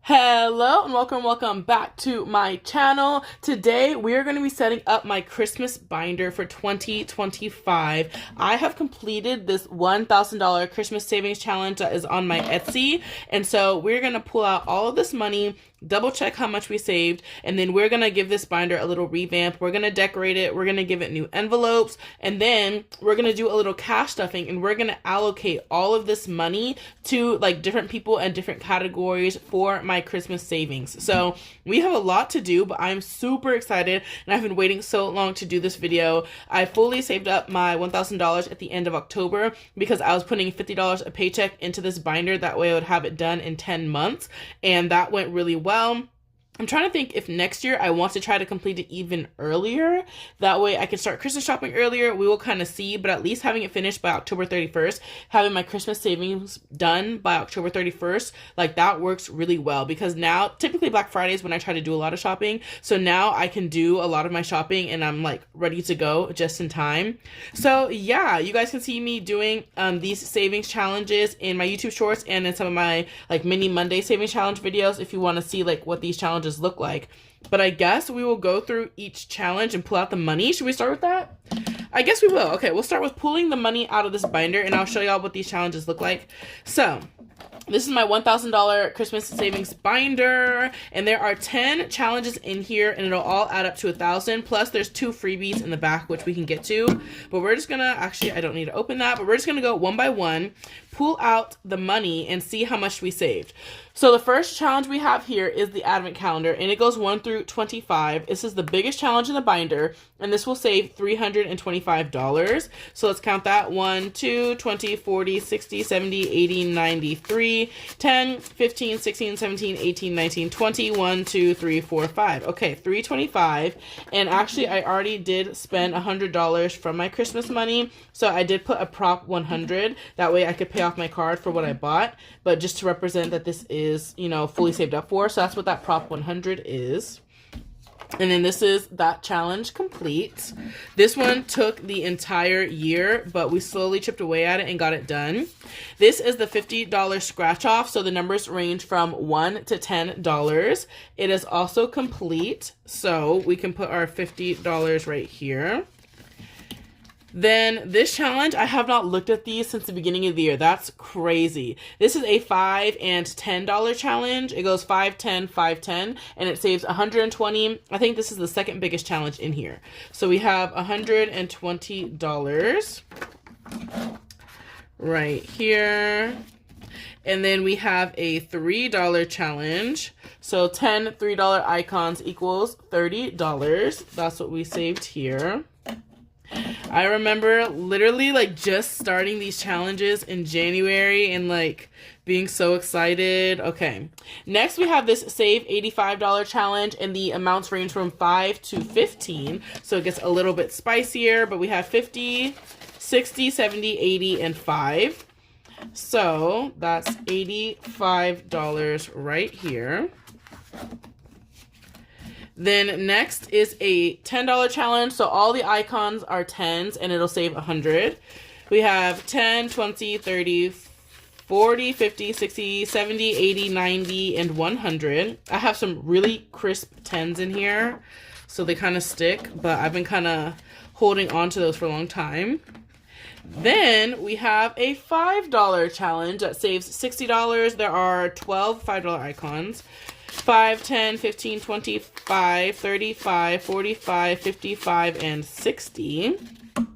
Hello and welcome back to my channel. Today we are going to be setting up my Christmas binder for 2025. I have completed this $1,000 Christmas savings challenge that is on my Etsy, and so we're going to pull out all of this money, double check how much we saved, and then we're going to give this binder a little revamp. We're going to decorate it, we're going to give it new envelopes, and then we're going to do a little cash stuffing, and we're going to allocate all of this money to like different people and different categories for my Christmas savings. So we have a lot to do, but I'm super excited and I've been waiting so long to do this video. I fully saved up my $1,000 at the end of October because I was putting $50 a paycheck into this binder. That way I would have it done in 10 months, and that went really well. I'm trying to think if next year I want to try to complete it even earlier. That way I can start Christmas shopping earlier. We will kind of see, but at least having it finished by October 31st, having my Christmas savings done by October 31st, like that works really well because now typically Black Friday is when I try to do a lot of shopping. So now I can do a lot of my shopping and I'm like ready to go just in time. So yeah, you guys can see me doing these savings challenges in my YouTube shorts and in some of my like mini Monday savings challenge videos if you want to see like what these challenges look like. But I guess we will go through each challenge and pull out the money. Should we start with that? I guess we will. Okay, we'll start with pulling the money out of this binder and I'll show y'all what these challenges look like. So this is my $1,000 Christmas savings binder, and there are 10 challenges in here, and it'll all add up to 1,000. Plus, there's 2 freebies in the back, which we can get to. But we're just gonna actually, I don't need to open that, but we're just gonna go one by one, pull out the money, and see how much we saved. So the first challenge we have here is the advent calendar, and it goes 1 through 25. This is the biggest challenge in the binder, and this will save $325. So let's count that. 1, 2, 20, 40, 60, 70, 80, 93, 10, 15, 16, 17, 18, 19, 20, 1, 2, 3, 4, 5. Okay, $325. And actually, I already did spend $100 from my Christmas money, so I did put a prop 100. That way I could pay off my card for what I bought, but just to represent that this is, you know, fully saved up for. So that's what that prop 100 is. And then this is that challenge complete. This one took the entire year, but we slowly chipped away at it and got it done. This is the $50 scratch off. So the numbers range from $1 to $10. It is also complete. So we can put our $50 right here. Then this challenge, I have not looked at these since the beginning of the year. That's crazy. This is a $5 and $10 challenge. It goes 5, 10, 5, 10, and it saves 120. I think this is the second biggest challenge in here. So we have $120 right here. And then we have a $3 challenge. So 10 $3 icons equals $30. That's what we saved here. I remember literally like just starting these challenges in January and like being so excited. Okay, next we have this save $85 challenge, and the amounts range from 5 to 15, so it gets a little bit spicier, but we have 50, 60, 70, 80, and 5. So that's $85 right here. Then next is a $10 challenge. So all the icons are 10s and it'll save 100. We have 10, 20, 30, 40, 50, 60, 70, 80, 90, and 100. I have some really crisp 10s in here, so they kind of stick, but I've been kind of holding on to those for a long time. Then we have a $5 challenge that saves $60. There are 12 $5 icons. 5, 10, 15, 25, 35, 45, 55, and 60. And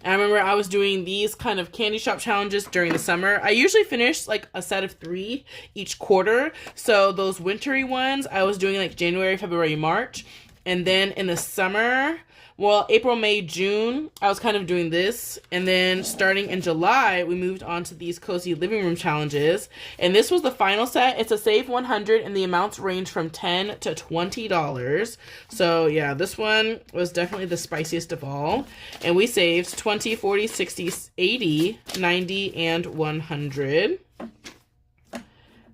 I remember I was doing these kind of candy shop challenges during the summer. I usually finish like a set of 3 each quarter. So those wintry ones, I was doing like January, February, March. And then in the summer, well, April, May, June, I was kind of doing this. And then starting in July, we moved on to these cozy living room challenges. And this was the final set. It's a save 100 and the amounts range from $10 to $20. So yeah, this one was definitely the spiciest of all. And we saved 20, 40, 60, 80, 90, and 100.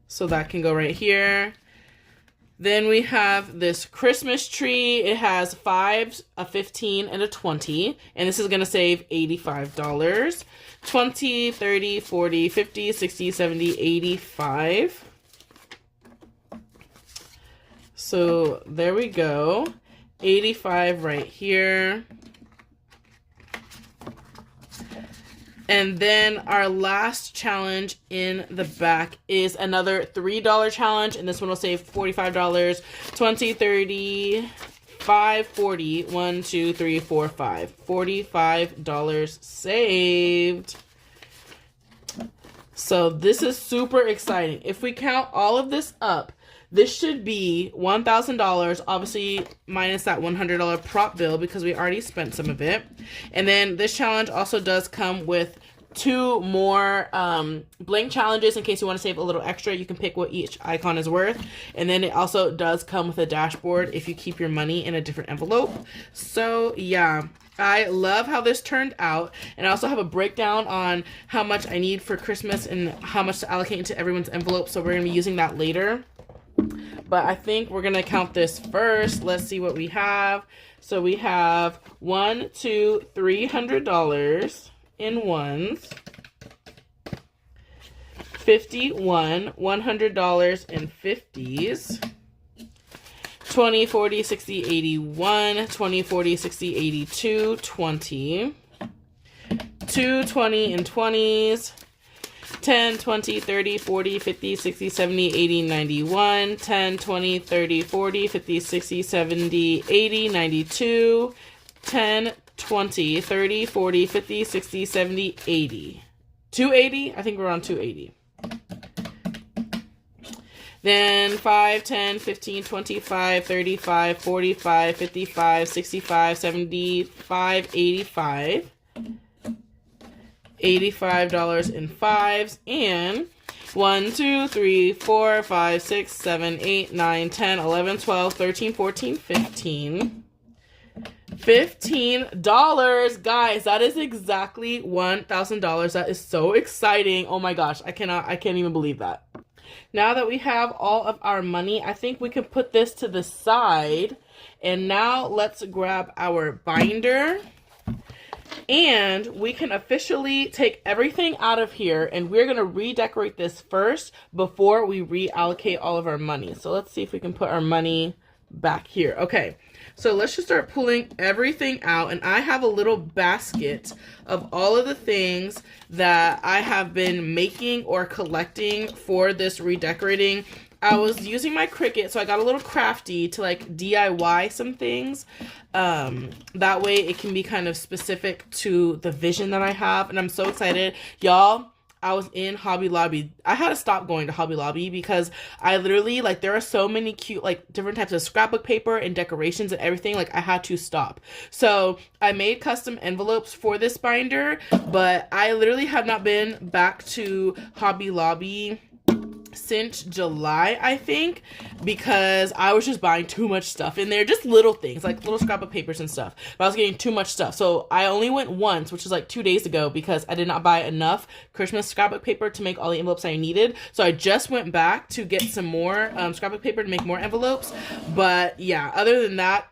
So that can go right here. Then we have this Christmas tree. It has 5, a 15, and a 20. And this is going to save $85. 20, 30, 40, 50, 60, 70, 85. So there we go. 85 right here. And then our last challenge in the back is another $3 challenge. And this one will save $45. 20, 30, 5, 40. 1, 2, 3, 4, 5. $45 saved. So this is super exciting. If we count all of this up, this should be $1,000, obviously minus that $100 prop bill because we already spent some of it. And then this challenge also does come with 2 more bling challenges in case you want to save a little extra. You can pick what each icon is worth. And then it also does come with a dashboard if you keep your money in a different envelope. So yeah, I love how this turned out. And I also have a breakdown on how much I need for Christmas and how much to allocate into everyone's envelope. So we're going to be using that later. But I think we're going to count this first. Let's see what we have. So we have $1, $2, $300 in ones. 51, $100 in 50s. 20, 40, 60, 81. 20, 40, 60, 82. 20. 2, 20 in 20s. 10, 20, 30, 40, 50, 60, 70, 80, 91, 10, 20, 30, 40, 50, 60, 70, 80, 92, 10, 20, 30, 40, 50, 60, 70, 80. 280? I think we're on 280. Then 5, 10, 15, 25, 35, 45, 55, 65, 75, 85. $85 in 5s, and 1, 2, 3, 4, 5, 6, 7, 8, 9, 10, 11, 12, 13, 14, 15. $15, guys. That is exactly $1,000. That is so exciting. Oh my gosh, I can't even believe that. Now that we have all of our money, I think we can put this to the side. And now let's grab our binder. And we can officially take everything out of here, and we're going to redecorate this first before we reallocate all of our money. So let's see if we can put our money back here. Okay, so let's just start pulling everything out, and I have a little basket of all of the things that I have been making or collecting for this redecorating. I was using my Cricut, so I got a little crafty to like DIY some things. That way it can be kind of specific to the vision that I have. And I'm so excited. Y'all, I was in Hobby Lobby. I had to stop going to Hobby Lobby because I literally, like, there are so many cute, like, different types of scrapbook paper and decorations and everything. Like, I had to stop. So I made custom envelopes for this binder, but I literally have not been back to Hobby Lobby since July, I think, because I was just buying too much stuff in there, just little things like little scrapbook papers and stuff, but I was getting too much stuff. So I only went once, which was like 2 days ago, because I did not buy enough Christmas scrapbook paper to make all the envelopes I needed. So I just went back to get some more scrapbook paper to make more envelopes. But yeah, other than that,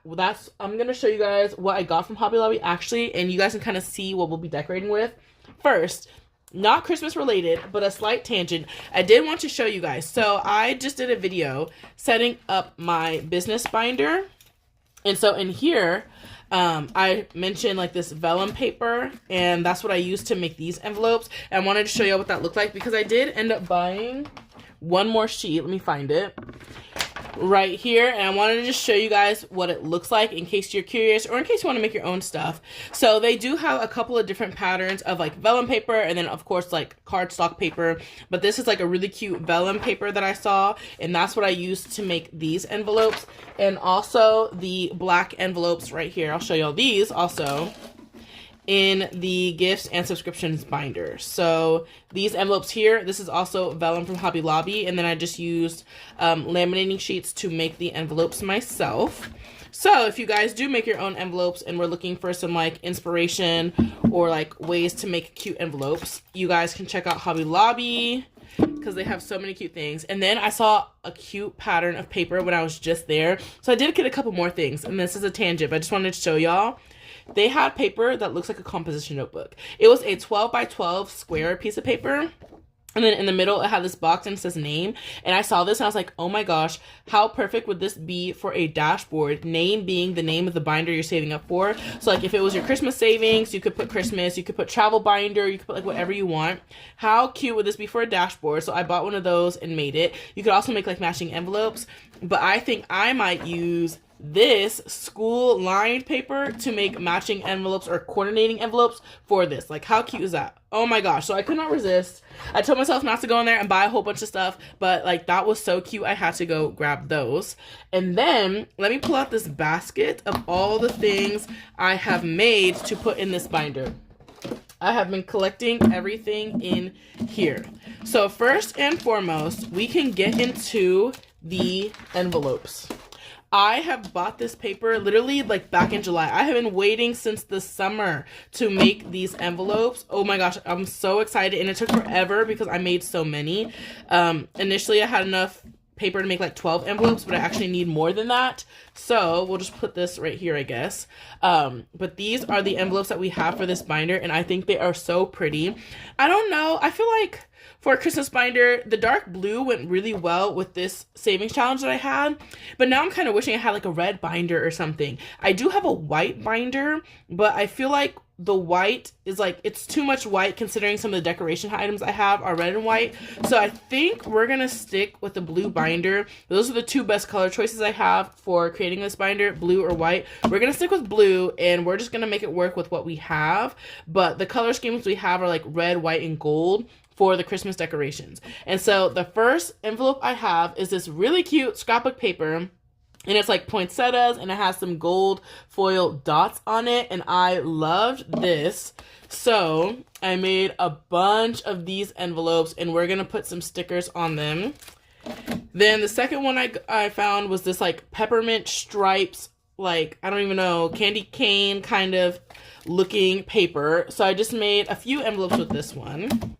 I'm gonna show you guys what I got from Hobby Lobby actually, and you guys can kind of see what we'll be decorating with. First, not Christmas related, but a slight tangent. I did want to show you guys. So I just did a video setting up my business binder. And so in here, I mentioned like this vellum paper, and that's what I used to make these envelopes. And I wanted to show you what that looked like because I did end up buying one more sheet. Let me find it. Right here, and I wanted to just show you guys what it looks like in case you're curious or in case you want to make your own stuff. So they do have a couple of different patterns of like vellum paper, and then of course like cardstock paper, but this is like a really cute vellum paper that I saw, and that's what I used to make these envelopes. And also the black envelopes right here, I'll show you all these also in the gifts and subscriptions binder. So these envelopes here, this is also vellum from Hobby Lobby, and then I just used laminating sheets to make the envelopes myself. So if you guys do make your own envelopes and we're looking for some like inspiration or like ways to make cute envelopes, you guys can check out Hobby Lobby because they have so many cute things. And then I saw a cute pattern of paper when I was just there, so I did get a couple more things, and this is a tangent, but I just wanted to show y'all. They had paper that looks like a composition notebook. It was a 12 by 12 square piece of paper. And then in the middle, it had this box and it says name. And I saw this and I was like, oh my gosh, how perfect would this be for a dashboard? Name being the name of the binder you're saving up for. So like if it was your Christmas savings, you could put Christmas, you could put travel binder, you could put like whatever you want. How cute would this be for a dashboard? So I bought one of those and made it. You could also make like matching envelopes, but I think I might use this school lined paper to make matching envelopes or coordinating envelopes for this. Like how cute is that? Oh my gosh. So I could not resist. I told myself not to go in there and buy a whole bunch of stuff, but like that was so cute. I had to go grab those. And then let me pull out this basket of all the things I have made to put in this binder. I have been collecting everything in here. So first and foremost, we can get into the envelopes. I have bought this paper literally like back in July. I have been waiting since the summer to make these envelopes. Oh my gosh, I'm so excited. And it took forever because I made so many. Initially, I had enough paper to make like 12 envelopes, but I actually need more than that. So we'll just put this right here, I guess. But these are the envelopes that we have for this binder, and I think they are so pretty. I don't know. I feel like for a Christmas binder, the dark blue went really well with this savings challenge that I had, but now I'm kind of wishing I had like a red binder or something. I do have a white binder, but I feel like the white is like, it's too much white considering some of the decoration items I have are red and white. So I think we're going to stick with the blue binder. Those are the two best color choices I have for creating this binder, blue or white. We're going to stick with blue and we're just going to make it work with what we have. But the color schemes we have are like red, white, and gold for the Christmas decorations. And so the first envelope I have is this really cute scrapbook paper, and it's like poinsettias and it has some gold foil dots on it, and I loved this. So I made a bunch of these envelopes and we're gonna put some stickers on them. Then the second one I found was this like peppermint stripes, like I don't even know, candy cane kind of looking paper. So I just made a few envelopes with this one.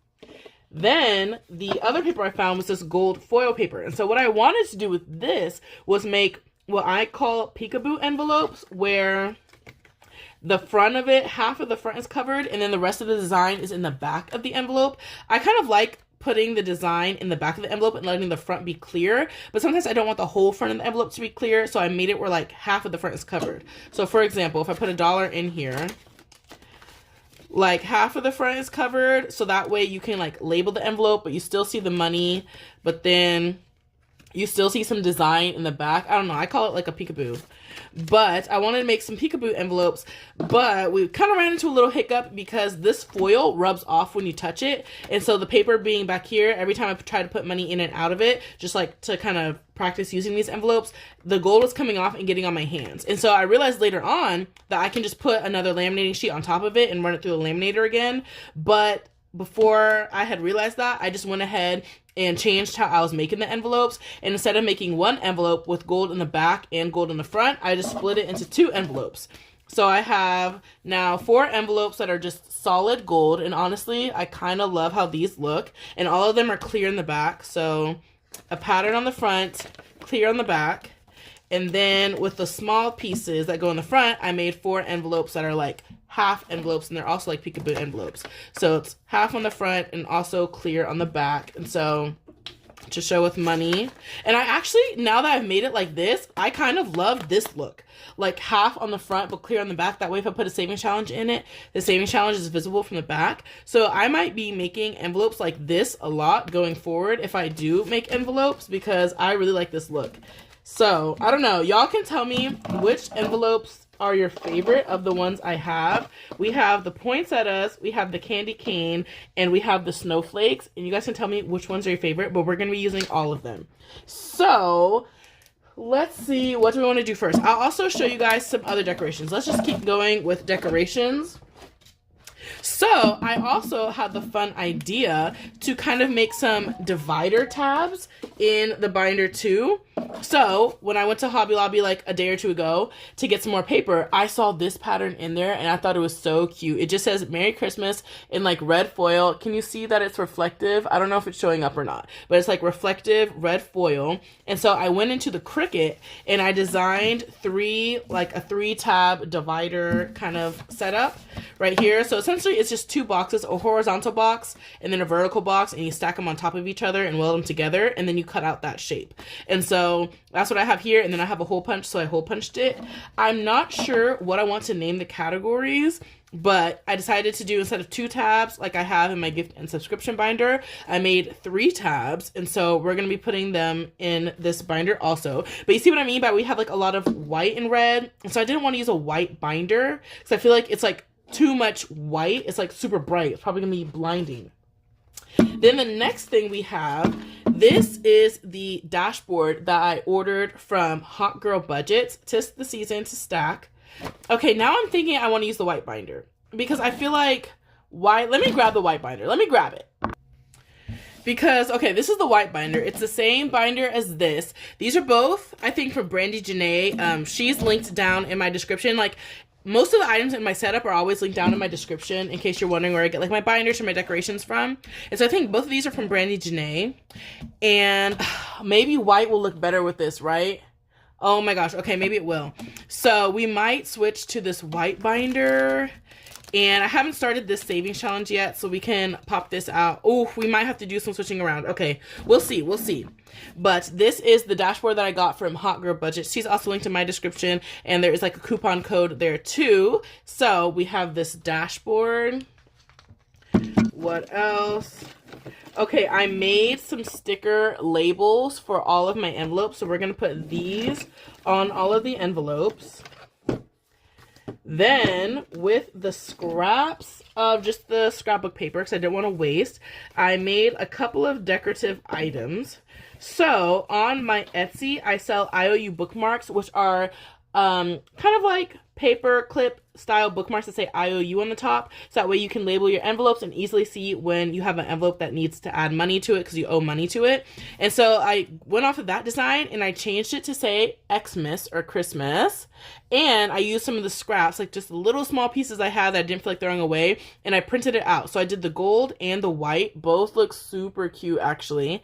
Then the other paper I found was this gold foil paper. And so what I wanted to do with this was make what I call peekaboo envelopes, where the front of it, half of the front is covered and then the rest of the design is in the back of the envelope. I kind of like putting the design in the back of the envelope and letting the front be clear, but sometimes I don't want the whole front of the envelope to be clear, so I made it where like half of the front is covered. So for example, if I put $1 in here, like half of the front is covered, so that way you can like label the envelope, but you still see the money, but then you still see some design in the back. I don't know, I call it like a peekaboo. But I wanted to make some peekaboo envelopes, but we kind of ran into a little hiccup because this foil rubs off when you touch it. And so the paper being back here, every time I try to put money in and out of it, just like to kind of practice using these envelopes, the gold was coming off and getting on my hands. And so I realized later on that I can just put another laminating sheet on top of it and run it through the laminator again. But before I had realized that, I just went ahead and changed how I was making the envelopes. And instead of making one envelope with gold in the back and gold in the front, I just split it into 2 envelopes. So I have now 4 envelopes that are just solid gold. And honestly, I kind of love how these look. And all of them are clear in the back. So a pattern on the front, clear on the back. And then with the small pieces that go in the front, I made 4 envelopes that are like half envelopes, and they're also like peekaboo envelopes. So it's half on the front and also clear on the back. And so to show with money. And I actually, now that I've made it like this, I kind of love this look. Like half on the front but clear on the back. That way if I put a savings challenge in it, the savings challenge is visible from the back. So I might be making envelopes like this a lot going forward if I do make envelopes, because I really like this look. So I don't know, y'all can tell me which envelopes are your favorite of the ones I have. We have the poinsettias, we have the candy cane, and we have the snowflakes. And you guys can tell me which ones are your favorite, but we're going to be using all of them. So let's see, what do we want to do first? I'll also show you guys some other decorations. Let's just keep going with decorations. So I also had the fun idea to kind of make some divider tabs in the binder too. So when I went to Hobby Lobby like a day or two ago to get some more paper, I saw this pattern in there and I thought it was so cute. It just says Merry Christmas in like red foil. Can you see that it's reflective? I don't know if it's showing up or not, but it's like reflective red foil. And so I went into the Cricut and I designed a 3 tab divider kind of setup right here. So essentially it's just two boxes, a horizontal box and then a vertical box, and you stack them on top of each other and weld them together, and then you cut out that shape. And so that's what I have here, and then I have a hole punch, so I hole punched it. I'm not sure what I want to name the categories, but I decided to do, instead of 2 tabs like I have in my gift and subscription binder, I made 3 tabs, and so we're going to be putting them in this binder also. But you see what I mean by we have like a lot of white and red, and so I didn't want to use a white binder because I feel like it's like too much white. It's like super bright. It's probably going to be blinding. Then the next thing we have, this is the dashboard that I ordered from Hot Girl Budgets. 'Tis the season to stack. Okay, now I'm thinking I want to use the white binder because I feel like white. Let me grab the white binder. Let me grab it. Because, okay, this is the white binder. It's the same binder as this. These are both, I think, from Brandy Janae. She's linked down in my description. Like, most of the items in my setup are always linked down in my description in case you're wondering where I get like my binders or my decorations from. And so I think both of these are from Brandy Janae. And maybe white will look better with this, right? Oh my gosh. Okay, maybe it will. So we might switch to this white binder. And I haven't started this savings challenge yet, so we can pop this out. Oh, we might have to do some switching around. Okay, we'll see. We'll see. But this is the dashboard that I got from Hot Girl Budget. She's also linked in my description, and there is like a coupon code there too. So we have this dashboard. What else? Okay, I made some sticker labels for all of my envelopes. So we're going to put these on all of the envelopes. Then, with the scraps of just the scrapbook paper, because I didn't want to waste, I made a couple of decorative items. So, on my Etsy, I sell IOU bookmarks, which are kind of like paper clip style bookmarks that say IOU on the top, so that way you can label your envelopes and easily see when you have an envelope that needs to add money to it because you owe money to it. And so I went off of that design and I changed it to say Xmas or Christmas, and I used some of the scraps, like just little small pieces I had that I didn't feel like throwing away, and I printed it out. So I did the gold and the white. Both look super cute actually.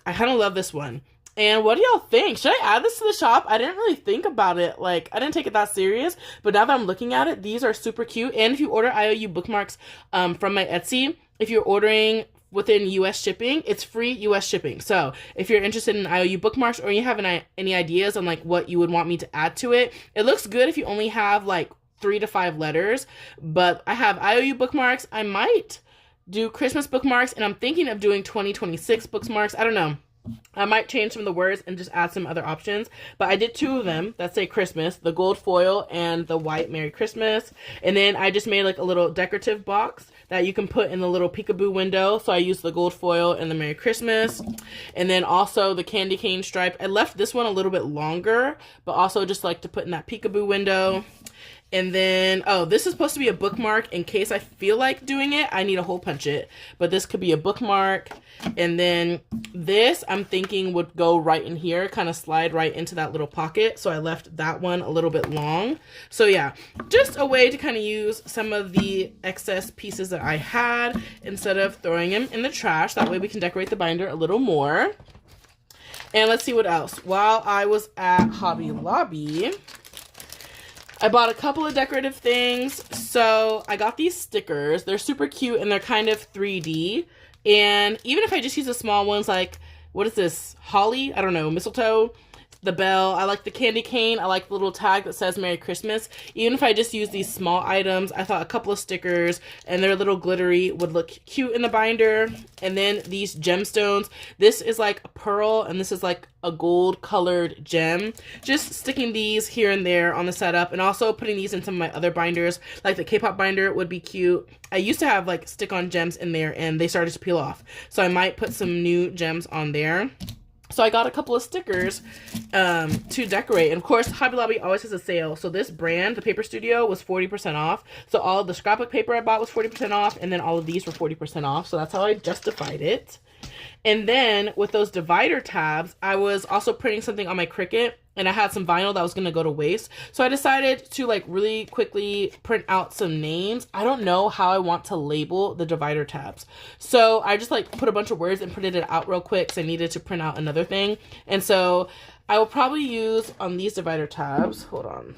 I kind of love this one. And what do y'all think? Should I add this to the shop? I didn't really think about it. Like, I didn't take it that serious. But now that I'm looking at it, these are super cute. And if you order IOU bookmarks from my Etsy, if you're ordering within US shipping, it's free US shipping. So if you're interested in IOU bookmarks or you have any ideas on like what you would want me to add to it, it looks good if you only have like 3 to 5 letters. But I have IOU bookmarks. I might do Christmas bookmarks, and I'm thinking of doing 2026 bookmarks. I don't know. I might change some of the words and just add some other options. But I did 2 of them that say Christmas, the gold foil and the white Merry Christmas. And then I just made like a little decorative box that you can put in the little peekaboo window. So I used the gold foil and the Merry Christmas. And then also the candy cane stripe. I left this one a little bit longer, but also just like to put in that peekaboo window. And then, oh, this is supposed to be a bookmark in case I feel like doing it. I need to hole punch it. But this could be a bookmark. And then this, I'm thinking, would go right in here, kind of slide right into that little pocket. So I left that one a little bit long. So yeah, just a way to kind of use some of the excess pieces that I had instead of throwing them in the trash. That way we can decorate the binder a little more. And let's see what else. While I was at Hobby Lobby, I bought a couple of decorative things. So I got these stickers. They're super cute and they're kind of 3D. And even if I just use the small ones, like, what is this? Holly? I don't know. Mistletoe? The bell. I like the candy cane. I like the little tag that says Merry Christmas. Even if I just use these small items, I thought a couple of stickers and they're a little glittery would look cute in the binder. And then these gemstones. This is like a pearl and this is like a gold colored gem. Just sticking these here and there on the setup, and also putting these in some of my other binders, like the K-pop binder would be cute. I used to have like stick-on gems in there and they started to peel off. So I might put some new gems on there. So I got a couple of stickers to decorate. And of course, Hobby Lobby always has a sale. So this brand, the Paper Studio, was 40% off. So all of the scrapbook paper I bought was 40% off. And then all of these were 40% off. So that's how I justified it. And then with those divider tabs, I was also printing something on my Cricut. And I had some vinyl that was going to go to waste. So I decided to like really quickly print out some names. I don't know how I want to label the divider tabs. So I just like put a bunch of words and printed it out real quick because I needed to print out another thing. And so I will probably use on these divider tabs, hold on,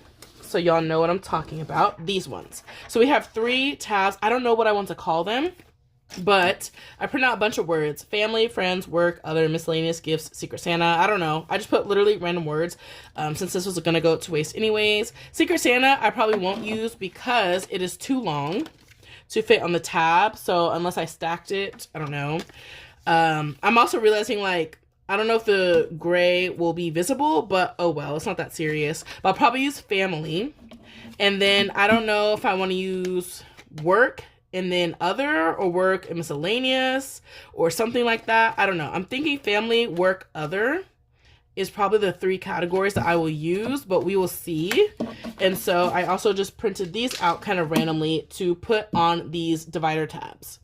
so y'all know what I'm talking about. These ones. So we have 3 tabs. I don't know what I want to call them, but I print out a bunch of words: family, friends, work, other, miscellaneous, gifts, Secret Santa. I don't know. I just put literally random words since this was going to go to waste anyways. Secret Santa I probably won't use because it is too long to fit on the tab. So unless I stacked it, I don't know. I'm also realizing, like, I don't know if the gray will be visible, but oh well, it's not that serious. But I'll probably use family. And then I don't know if I want to use work and then other, or work and miscellaneous, or something like that. I don't know. I'm thinking family, work, other is probably the 3 categories that I will use, but we will see. And so I also just printed these out kind of randomly to put on these divider tabs.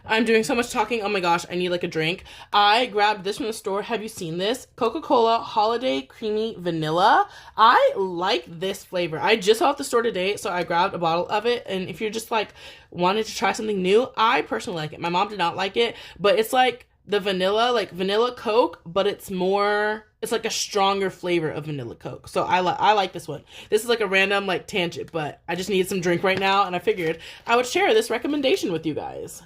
I'm doing so much talking. Oh my gosh, I need like a drink. I grabbed this from the store. Have you seen this? Coca-Cola Holiday Creamy Vanilla. I like this flavor. I just saw it at the store today, so I grabbed a bottle of it. And if you're just like wanting to try something new, I personally like it. My mom did not like it, but it's like the vanilla, like vanilla Coke, but it's like a stronger flavor of vanilla Coke. So I like this one. This is like a random like tangent, but I just need some drink right now, and I figured I would share this recommendation with you guys.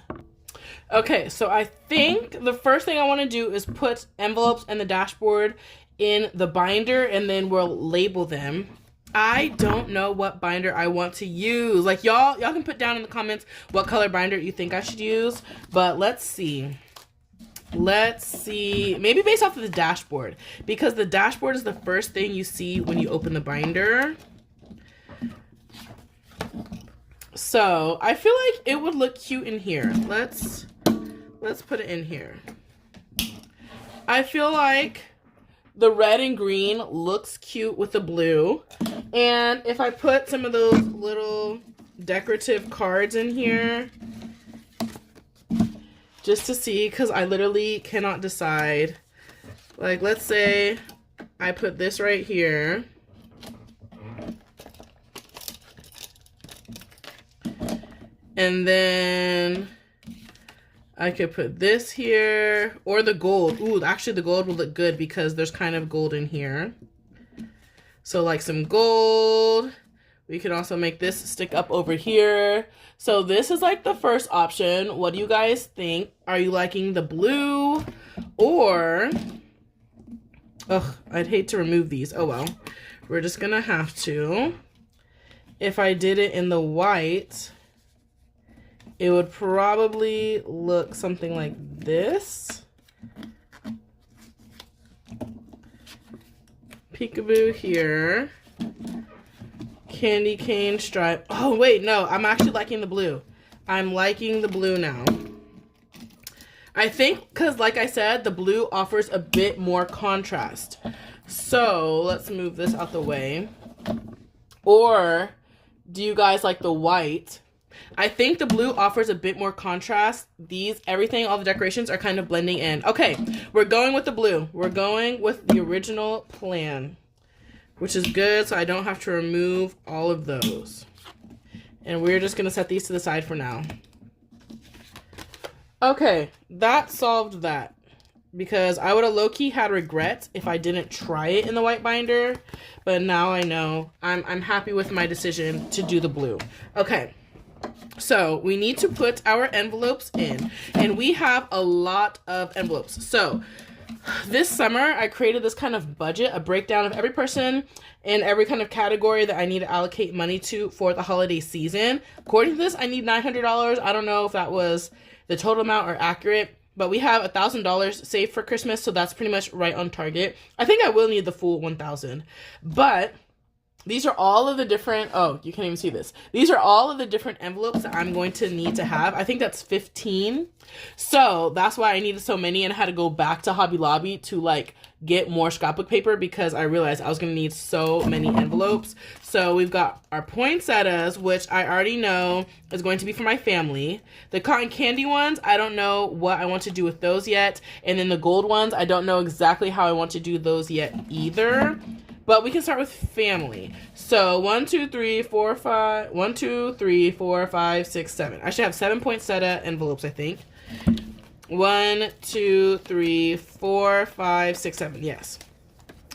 Okay, so I think the first thing I want to do is put envelopes and the dashboard in the binder, and then we'll label them. I don't know what binder I want to use. Like, y'all can put down in the comments what color binder you think I should use, but let's see. Maybe based off of the dashboard, because the dashboard is the first thing you see when you open the binder. So I feel like it would look cute in here. Let's put it in here. I feel like the red and green looks cute with the blue. And if I put some of those little decorative cards in here, just to see, because I literally cannot decide. Like, let's say I put this right here. And then I could put this here, or the gold. Ooh, actually the gold will look good because there's kind of gold in here. So like some gold. We could also make this stick up over here. So this is like the first option. What do you guys think? Are you liking the blue? Or, ugh, I'd hate to remove these. Oh well, we're just gonna have to. If I did it in the white, it would probably look something like this. Peekaboo here. Candy cane stripe. Oh, wait, no. I'm actually liking the blue. I'm liking the blue now. I think because, like I said, the blue offers a bit more contrast. So let's move this out the way. Or do you guys like the white? I think the blue offers a bit more contrast. Everything, all the decorations are kind of blending in. Okay, we're going with the blue. We're going with the original plan, which is good, so I don't have to remove all of those. And we're just gonna set these to the side for now. Okay, that solved that. Because I would have low-key had regrets if I didn't try it in the white binder. But now I know. I'm happy with my decision to do the blue. Okay. So we need to put our envelopes in, and we have a lot of envelopes. So this summer I created this kind of budget, a breakdown of every person in every kind of category that I need to allocate money to for the holiday season. According to this, I need $900. I don't know if that was the total amount or accurate, but we have $1,000 saved for Christmas, so that's pretty much right on target. I think I will need the full 1,000, but these are all of the different, oh, you can't even see this. These are all of the different envelopes that I'm going to need to have. I think that's 15. So that's why I needed so many, and I had to go back to Hobby Lobby to like get more scrapbook paper because I realized I was going to need so many envelopes. So we've got our poinsettias, which I already know is going to be for my family. The cotton candy ones, I don't know what I want to do with those yet. And then the gold ones, I don't know exactly how I want to do those yet either. But we can start with family. So 1, 2, 3, 4, 5. 1, 2, 3, 4, 5, 6, 7. I should have 7 poinsettia envelopes, I think. 1, 2, 3, 4, 5, 6, 7. Yes.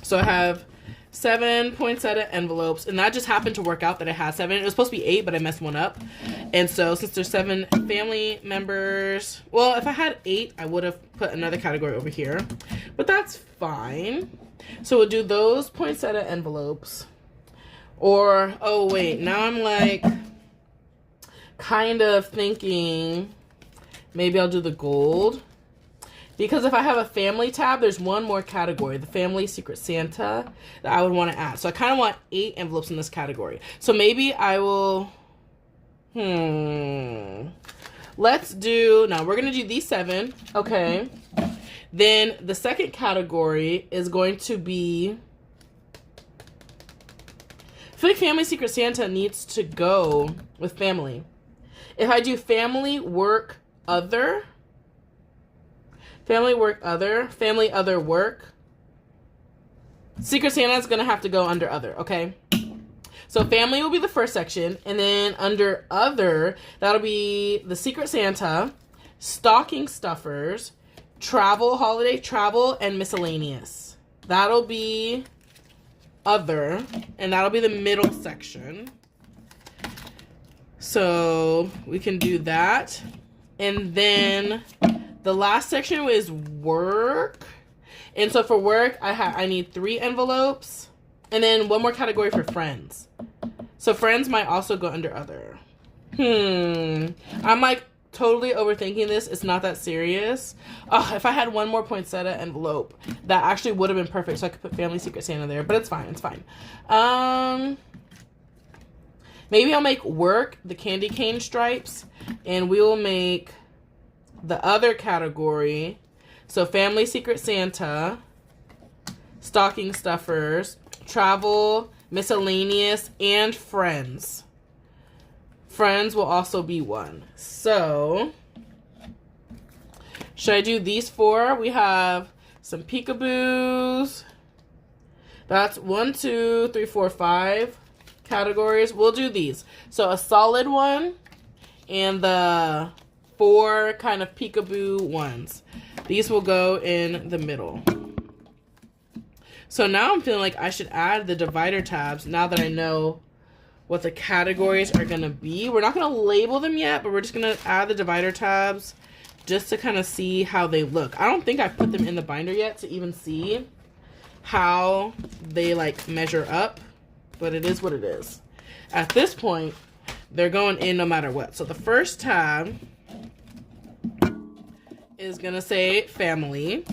So I have 7 poinsettia envelopes, and that just happened to work out that I had 7. It was supposed to be 8, but I messed one up. And so since there's 7 family members, well, if I had 8, I would have put another category over here, but that's fine. So we'll do those poinsettia envelopes. Or, oh wait, now I'm like kind of thinking maybe I'll do the gold. Because if I have a family tab, there's one more category, the family Secret Santa, that I would want to add. So I kind of want 8 envelopes in this category. So maybe I will, let's do, now we're going to do these 7. Okay. Then the second category is going to be, I feel like family Secret Santa needs to go with family. If I do family, work, other, family, work, other, family, other, work, Secret Santa is going to have to go under other, okay? So family will be the first section, and then under other, that'll be the Secret Santa, stocking stuffers, travel, holiday travel, and miscellaneous. That'll be other, and that'll be the middle section. So we can do that. And then the last section is work. And so for work, I need 3 envelopes. And then one more category for friends. So friends might also go under other. I'm like totally overthinking this. It's not that serious. Oh, if I had one more poinsettia envelope, that actually would have been perfect. So I could put family Secret Santa there, but it's fine. It's fine. Maybe I'll make work the candy cane stripes, and we will make the other category. So family Secret Santa, stocking stuffers, travel, miscellaneous, and friends. Friends will also be one. So should I do these 4? We have some peekaboos. That's 1, 2, 3, 4, 5 categories. We'll do these. So a solid one and the 4 kind of peekaboo ones. These will go in the middle. So now I'm feeling like I should add the divider tabs now that I know what the categories are going to be. We're not going to label them yet, but we're just going to add the divider tabs just to kind of see how they look. I don't think I've put them in the binder yet to even see how they like measure up, but it is what it is. At this point, they're going in no matter what. So the first tab is going to say family.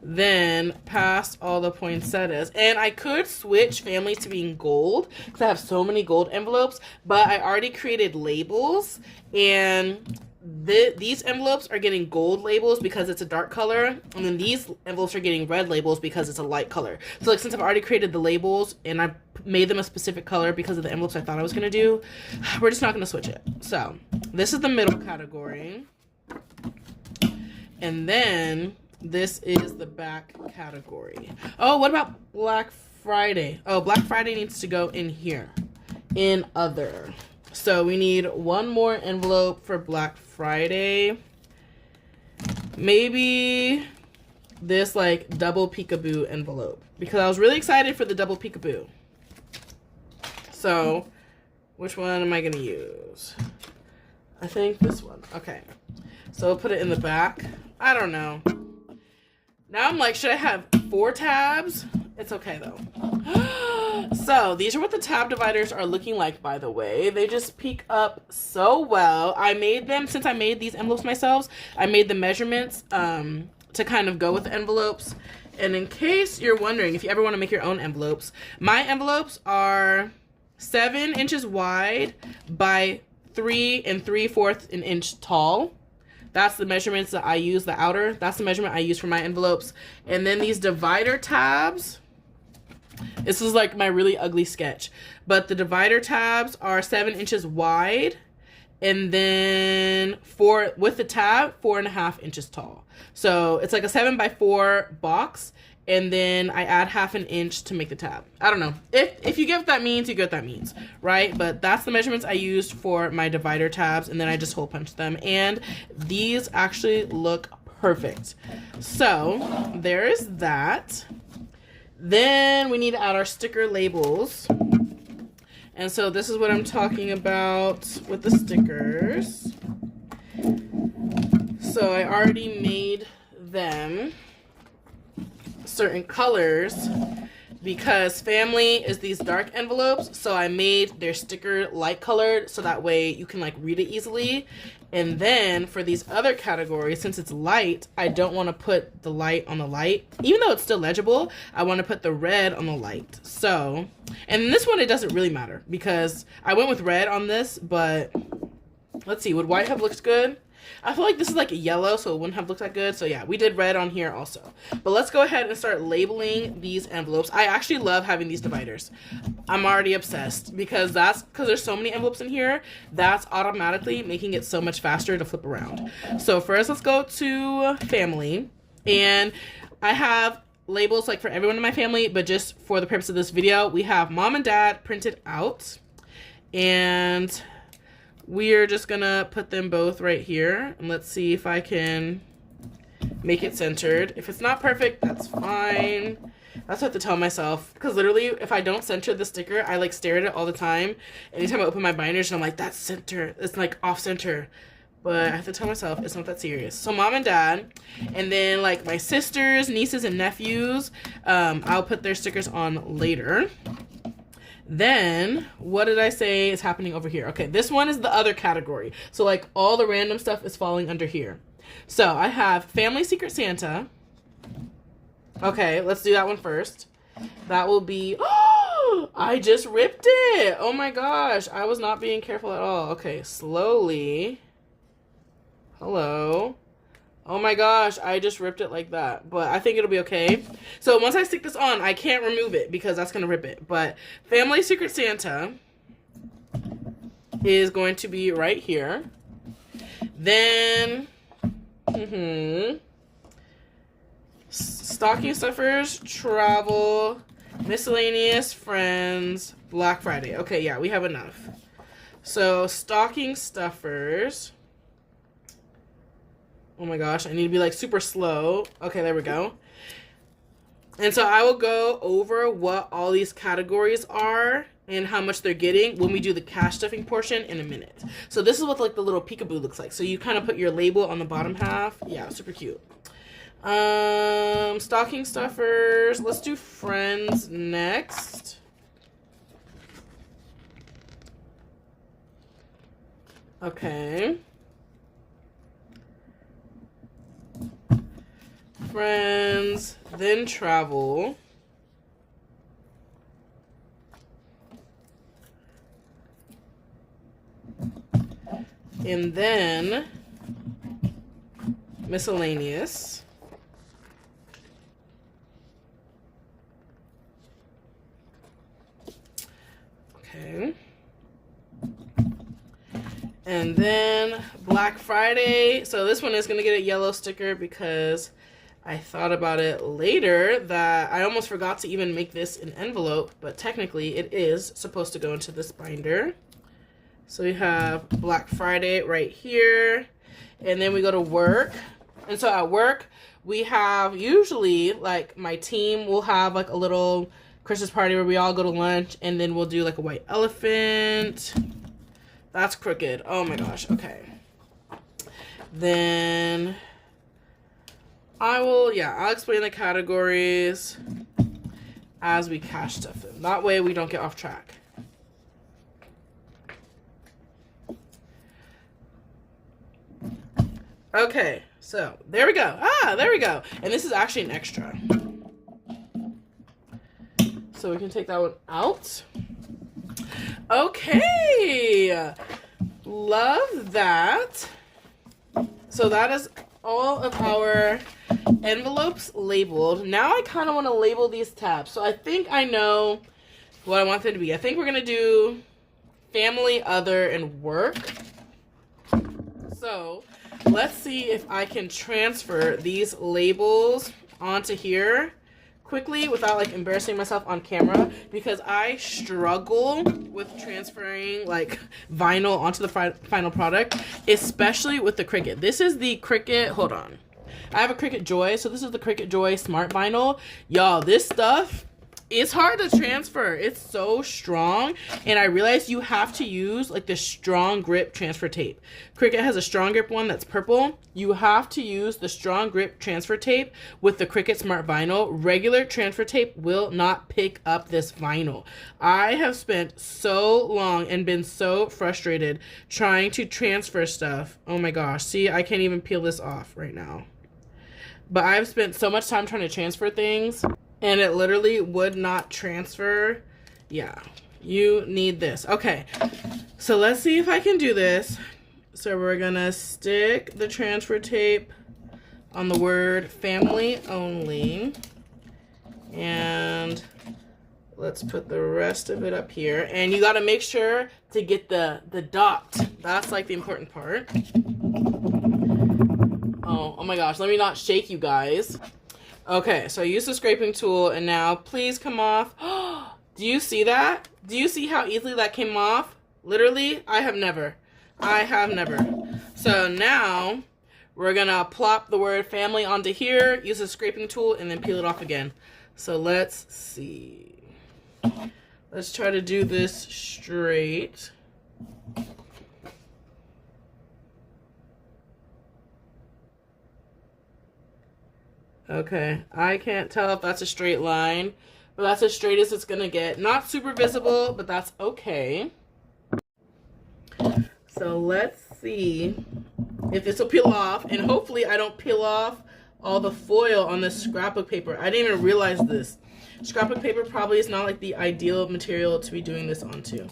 Then past all the poinsettias. And I could switch families to being gold because I have so many gold envelopes, but I already created labels, and these envelopes are getting gold labels because it's a dark color, and then these envelopes are getting red labels because it's a light color. So like, since I've already created the labels and I made them a specific color because of the envelopes I thought I was going to do, we're just not going to switch it. So this is the middle category. And then this is the back category. Oh, what about Black Friday? Oh, Black Friday needs to go in here, in other. So we need one more envelope for Black Friday. Maybe this like double peekaboo envelope, because I was really excited for the double peekaboo. So which one am I going to use? I think this one. Okay. So I'll put it in the back. I don't know. Now I'm like, should I have 4 tabs? It's okay though. So these are what the tab dividers are looking like, by the way. They just peek up so well. I made them, since I made these envelopes myself, I made the measurements to kind of go with the envelopes. And in case you're wondering, if you ever want to make your own envelopes, my envelopes are 7 inches wide by 3 3/4 an inch tall. That's the measurements that I use, the outer. That's the measurement I use for my envelopes. And then these divider tabs, this is like my really ugly sketch, but the divider tabs are 7 inches wide, and then with the tab, 4.5 inches tall. So it's like a 7x4 box, and then I add 1/2 inch to make the tab. I don't know. If you get what that means, you get what that means, right? But that's the measurements I used for my divider tabs, and then I just hole punched them, and these actually look perfect. So there is that. Then we need to add our sticker labels. And so this is what I'm talking about with the stickers. So I already made them certain colors because family is these dark envelopes. So I made their sticker light colored so that way you can like read it easily. And then for these other categories, since it's light, I don't want to put the light on the light. Even though it's still legible, I want to put the red on the light. So, and this one, it doesn't really matter because I went with red on this, but let's see, would white have looked good? I feel like this is like a yellow, so it wouldn't have looked that good. So yeah, we did red on here also. But let's go ahead and start labeling these envelopes. I actually love having these dividers. I'm already obsessed because there's so many envelopes in here. That's automatically making it so much faster to flip around. So first, let's go to family. And I have labels like for everyone in my family, but just for the purpose of this video, we have mom and dad printed out. And we're just gonna put them both right here, and let's see if I can make it centered. If it's not perfect, that's fine. That's what I have to tell myself, because literally if I don't center the sticker, I like stare at it all the time. Anytime I open my binders and I'm like, that's center, it's like off center. But I have to tell myself it's not that serious. So mom and dad, and then like my sisters, nieces, and nephews, I'll put their stickers on later. Then, what did I say is happening over here? Okay, this one is the other category. So, like, all the random stuff is falling under here. So, I have Family Secret Santa. Okay, let's do that one first. That will be... Oh, I just ripped it! Oh my gosh, I was not being careful at all. Okay, slowly. Hello. Oh my gosh, I just ripped it like that. But I think it'll be okay. So once I stick this on, I can't remove it because that's going to rip it. But Family Secret Santa is going to be right here. Then, Stocking Stuffers, Travel, Miscellaneous, Friends, Black Friday. Okay, yeah, we have enough. So Stocking Stuffers... Oh my gosh, I need to be like super slow. Okay, there we go. And so I will go over what all these categories are and how much they're getting when we do the cash stuffing portion in a minute. So this is what like the little peekaboo looks like. So you kind of put your label on the bottom half. Yeah, super cute. Stocking stuffers. Let's do friends next. Okay. Friends, then travel. And then miscellaneous. Okay. And then Black Friday. So this one is going to get a yellow sticker because I thought about it later that I almost forgot to even make this an envelope, but technically it is supposed to go into this binder. So we have Black Friday right here, and then we go to work. And so at work, we have usually like my team will have like a little Christmas party where we all go to lunch, and then we'll do like a white elephant. That's crooked. Oh my gosh. Okay. Then I'll explain the categories as we cash stuff them. That way we don't get off track. Okay, so there we go. There we go. And this is actually an extra. So we can take that one out. Okay. Love that. So that is all of our envelopes labeled. Now I kind of want to label these tabs. So I think I know what I want them to be. I think we're going to do family, other, and work. So let's see if I can transfer these labels onto here quickly without like embarrassing myself on camera, because I struggle with transferring like vinyl onto the final product, especially with the Cricut. This is the Cricut, hold on. I have a Cricut Joy, so this is the Cricut Joy Smart Vinyl. Y'all, this stuff It's hard to transfer. It's so strong. And I realized you have to use like the strong grip transfer tape. Cricut has a strong grip one that's purple. You have to use the strong grip transfer tape with the Cricut Smart Vinyl. Regular transfer tape will not pick up this vinyl. I have spent so long and been so frustrated trying to transfer stuff. Oh my gosh. See, I can't even peel this off right now. But I've spent so much time trying to transfer things, and it literally would not transfer. Yeah, you need this. Okay, so let's see if I can do this. So we're gonna stick the transfer tape on the word family only. And let's put the rest of it up here. And you gotta make sure to get the dot. That's like the important part. Oh my gosh, let me not shake you guys. Okay, so I used the scraping tool, and now please come off. Do you see that? Do you see how easily that came off? Literally, I have never. So now we're gonna plop the word family onto here, use the scraping tool, and then peel it off again. So let's see. Let's try to do this straight. Okay, I can't tell if that's a straight line, but that's as straight as it's gonna get. Not super visible, but that's okay. So let's see if this will peel off, and hopefully I don't peel off all the foil on this scrapbook paper. I didn't even realize this. Scrapbook paper probably is not like the ideal material to be doing this onto.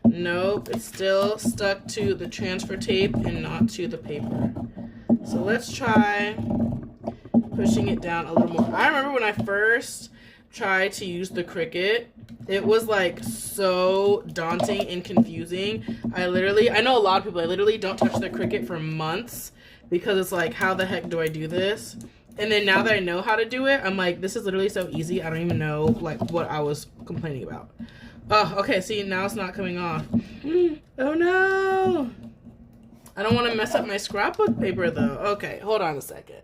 Nope, it's still stuck to the transfer tape and not to the paper. So let's try pushing it down a little more. I remember when I first tried to use the Cricut, it was like so daunting and confusing. I know a lot of people, I literally don't touch the Cricut for months because it's like, how the heck do I do this? And then now that I know how to do it, I'm like, this is literally so easy. I don't even know like what I was complaining about. Oh, okay, see, now it's not coming off. Oh no! I don't want to mess up my scrapbook paper though. Okay, hold on a second.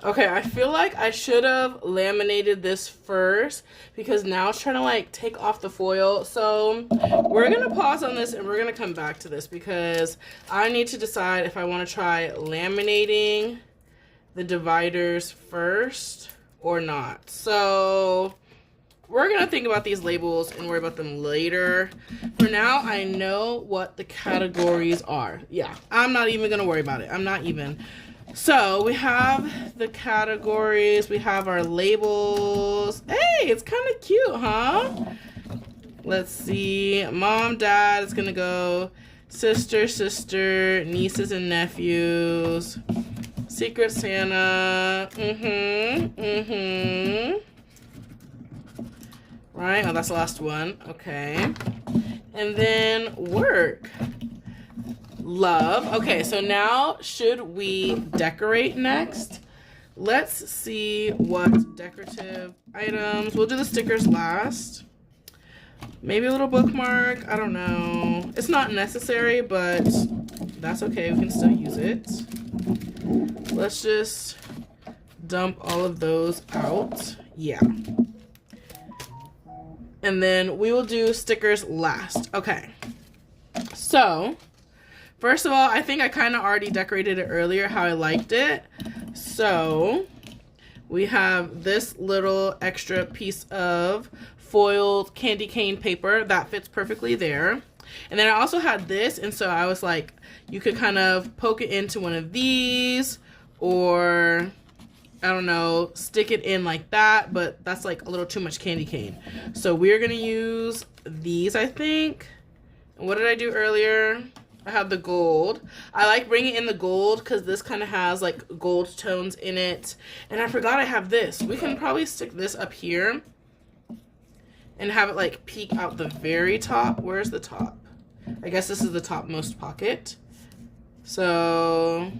Okay, I feel like I should have laminated this first because now it's trying to like take off the foil. So we're going to pause on this and we're going to come back to this because I need to decide if I want to try laminating the dividers first or not. So we're going to think about these labels and worry about them later. For now, I know what the categories are. Yeah, I'm not even going to worry about it. I'm not even. So we have the categories. We have our labels. Hey, it's kind of cute, huh? Let's see. Mom, dad is going to go sister, sister, nieces and nephews. Secret Santa. Right, oh, that's the last one. Okay. And then work. Love. Okay, so now should we decorate next? Let's see what decorative items. We'll do the stickers last. Maybe a little bookmark. I don't know. It's not necessary, but that's okay. We can still use it. Let's just dump all of those out. Yeah. And then we will do stickers last. Okay. So, first of all, I think I kind of already decorated it earlier how I liked it. So, we have this little extra piece of foiled candy cane paper that fits perfectly there. And then I also had this, and so I was like, you could kind of poke it into one of these, or I don't know, stick it in like that, but that's like a little too much candy cane. So we're gonna use these, I think. What did I do earlier? I have the gold. I like bringing in the gold because this kind of has like gold tones in it. And I forgot I have this. We can probably stick this up here and have it like peek out the very top. Where's the top? I guess this is the topmost pocket. So,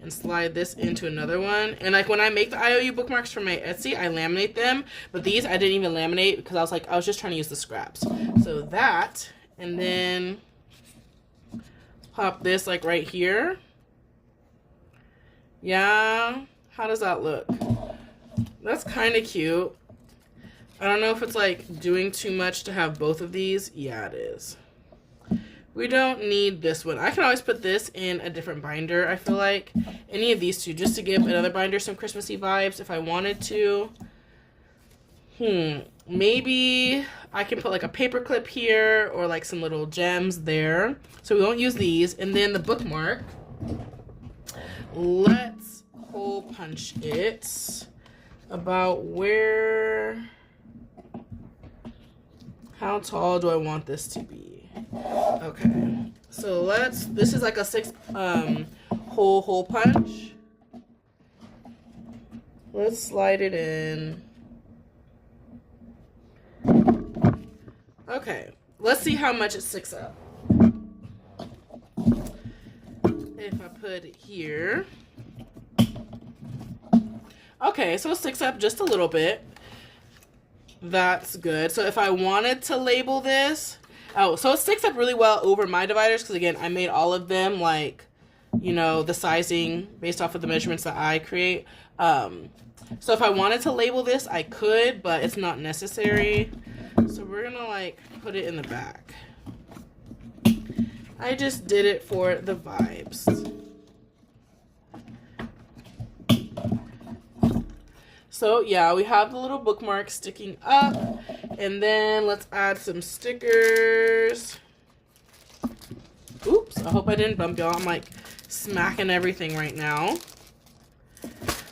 and slide this into another one. And like when I make the IOU bookmarks for my Etsy, I laminate them. But these I didn't even laminate because I was just trying to use the scraps. So that, and then pop this like right here. Yeah, how does that look? That's kind of cute. I don't know if it's like doing too much to have both of these. Yeah, it is. We don't need this one. I can always put this in a different binder, I feel like. Any of these two, just to give another binder some Christmassy vibes if I wanted to. Maybe I can put like a paper clip here or like some little gems there. So we won't use these. And then the bookmark. Let's hole punch it about where... How tall do I want this to be? Okay. So this is like a 6 hole punch. Let's slide it in. Okay, let's see how much it sticks up. If I put it here. Okay, so it sticks up just a little bit. That's good. So if I wanted to label this, oh, so it sticks up really well over my dividers because again, I made all of them like, you know, the sizing based off of the measurements that I create. So if I wanted to label this, I could, but it's not necessary. So we're gonna like put it in the back. I just did it for the vibes. So yeah, we have the little bookmark sticking up, and then let's add some stickers. Oops, I hope I didn't bump y'all. I'm like smacking everything right now.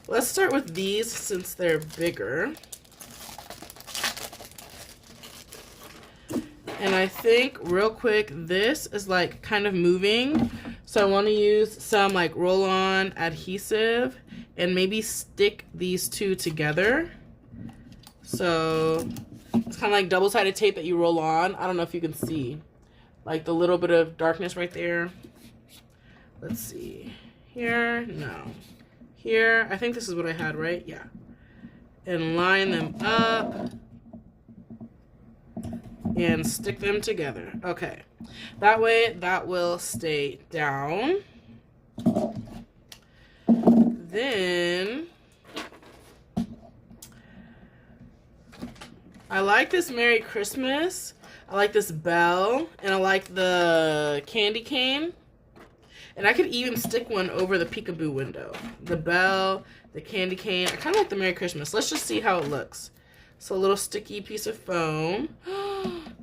Let's start with these since they're bigger. And I think real quick, this is like kind of moving. So I want to use some like roll-on adhesive and maybe stick these two together. So it's kind of like double-sided tape that you roll on. I don't know if you can see like the little bit of darkness right there. Let's see. Here, no. Here, I think this is what I had, right? Yeah. And line them up. And stick them together. Okay. That way, that will stay down. Then, I like this Merry Christmas. I like this bell. And I like the candy cane. And I could even stick one over the peekaboo window. The bell, the candy cane. I kind of like the Merry Christmas. Let's just see how it looks. So a little sticky piece of foam.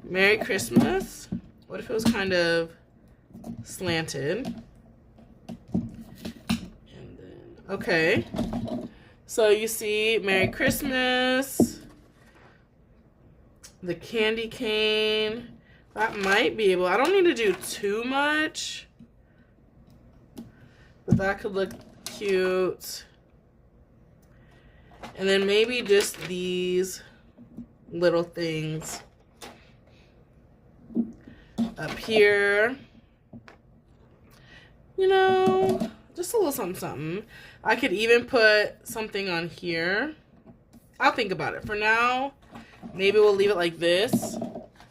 Merry Christmas. What if it was kind of slanted? And then, okay. So you see Merry Christmas. The candy cane. That might be able, I don't need to do too much. But that could look cute. And then maybe just these little things up here. You know, just a little something, something. I could even put something on here. I'll think about it. For now, maybe we'll leave it like this.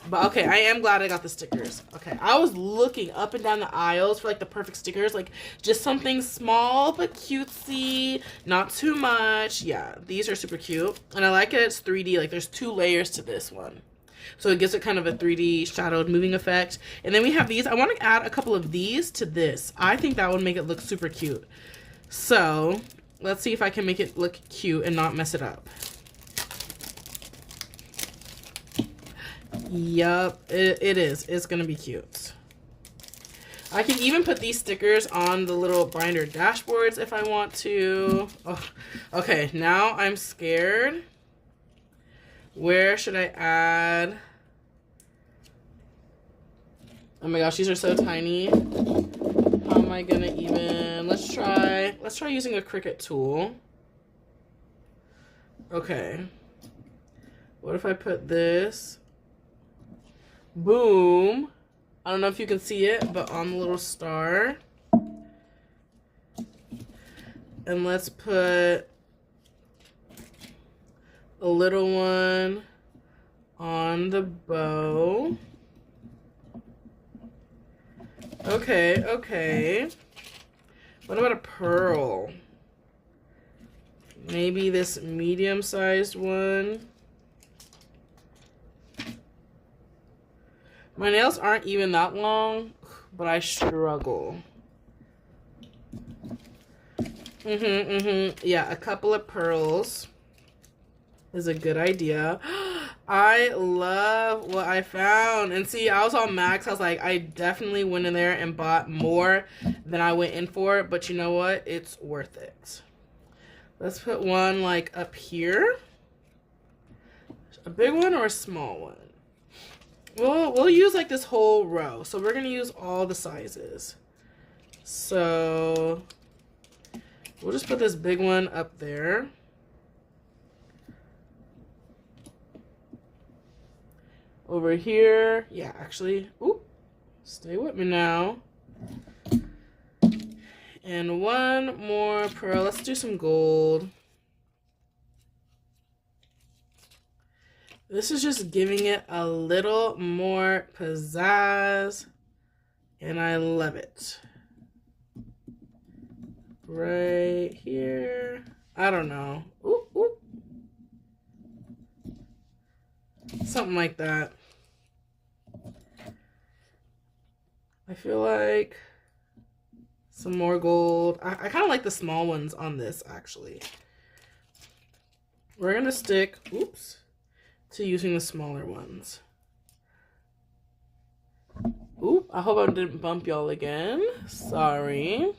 But okay, I am glad I got the stickers. Okay, I was looking up and down the aisles for like the perfect stickers, like just something small but cutesy, not too much. Yeah, these are super cute. And I like it, it's 3D, like there's 2 layers to this one. So it gives it kind of a 3D shadowed moving effect. And then we have these. I want to add a couple of these to this. I think that would make it look super cute. So let's see if I can make it look cute and not mess it up. Yup, it is. It's gonna be cute. I can even put these stickers on the little binder dashboards if I want to. Oh, okay, now I'm scared. Where should I add? Oh my gosh, these are so tiny. How am I gonna even? Let's try using a Cricut tool. Okay. What if I put this? Boom. I don't know if you can see it, but on the little star. And let's put a little one on the bow. Okay, okay. What about a pearl? Maybe this medium-sized one. My nails aren't even that long, but I struggle. Yeah, a couple of pearls is a good idea. I love what I found. And see, I was on Max. I was like, I definitely went in there and bought more than I went in for. But you know what? It's worth it. Let's put one like up here. A big one or a small one? We'll use like this whole row. So we're going to use all the sizes. So we'll just put this big one up there. Over here, yeah, actually, oop, stay with me now. And one more pearl. Let's do some gold. This is just giving it a little more pizzazz, and I love it. Right here. I don't know. Oop, oop. Something like that. I feel like some more gold. I kind of like the small ones on this, actually. We're going to stick, oops, to using the smaller ones. Oop, I hope I didn't bump y'all again. Sorry.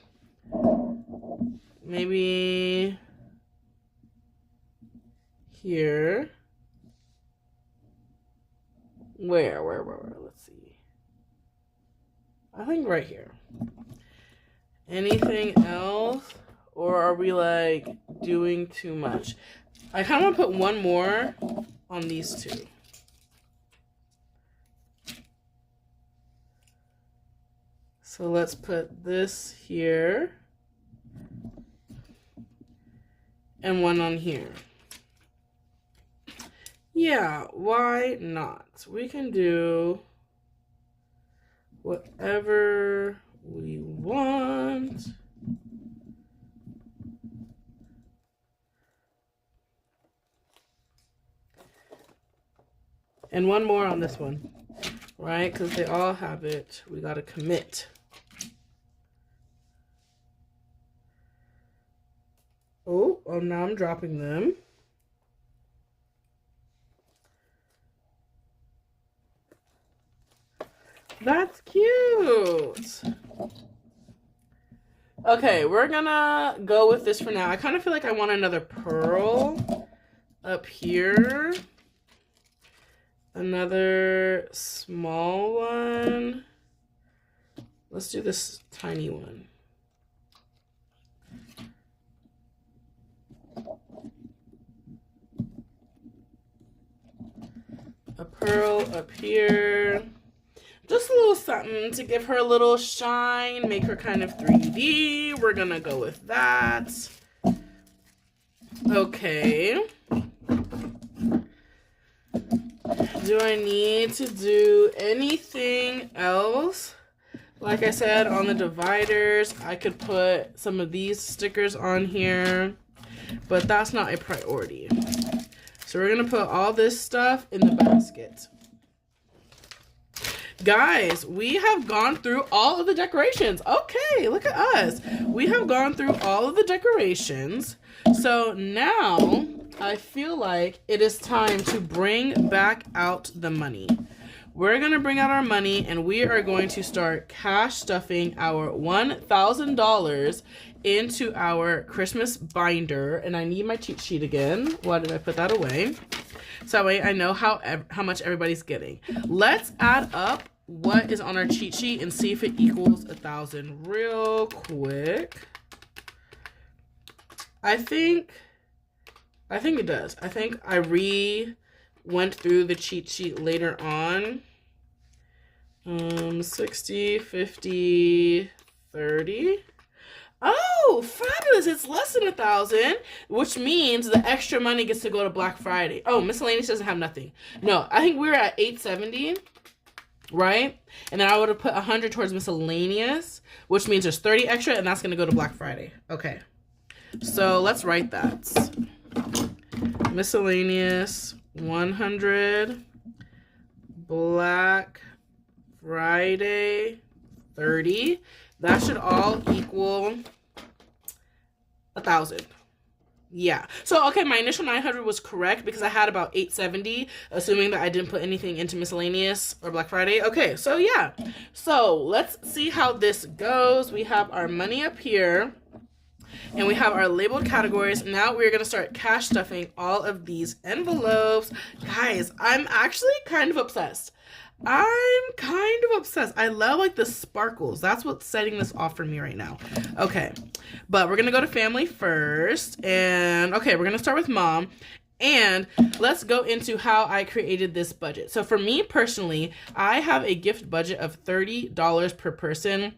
Maybe here. Where? Let's see. I think right here. Anything else? Or are we like doing too much? I kind of want to put one more on these two. So let's put this here. And one on here. Yeah, why not? We can do whatever we want. And one more on this one, right? Because they all have it. We got to commit. Oh, now I'm dropping them. That's cute. Okay, we're gonna go with this for now. I kind of feel like I want another pearl up here. Another small one. Let's do this tiny one. A pearl up here. Just a little something to give her a little shine, make her kind of 3D. We're gonna go with that. Okay. Do I need to do anything else? Like I said, on the dividers, I could put some of these stickers on here, but that's not a priority. So we're gonna put all this stuff in the basket. Guys, we have gone through all of the decorations. Okay, look at us. We have gone through all of the decorations. So now I feel like it is time to bring back out the money. We're going to bring out our money and we are going to start cash stuffing our $1,000 into our Christmas binder. And I need my cheat sheet again. Why did I put that away? So that way I know how much everybody's getting. Let's add up what is on our cheat sheet and see if it equals 1,000 real quick. I think it does. I think I went through the cheat sheet later on. 60, 50, 30. Oh, fabulous. It's less than 1,000, which means the extra money gets to go to Black Friday. Oh, miscellaneous doesn't have nothing. No, I think we were at 870, right? And then I would have put 100 towards miscellaneous, which means there's 30 extra, and that's going to go to Black Friday. Okay. So let's write that. Miscellaneous, 100, Black Friday, 30. That should all equal 1,000. Yeah. So, okay, my initial 900 was correct because I had about 870, assuming that I didn't put anything into miscellaneous or Black Friday. Okay, so yeah. So, let's see how this goes. We have our money up here, and we have our labeled categories. Now we're going to start cash stuffing all of these envelopes. Guys, I'm actually kind of obsessed. I love like the sparkles. That's what's setting this off for me right now. Okay, but we're gonna go to family first, and okay, we're gonna start with mom, and let's go into how I created this budget. So for me personally, I have a gift budget of $30 per person.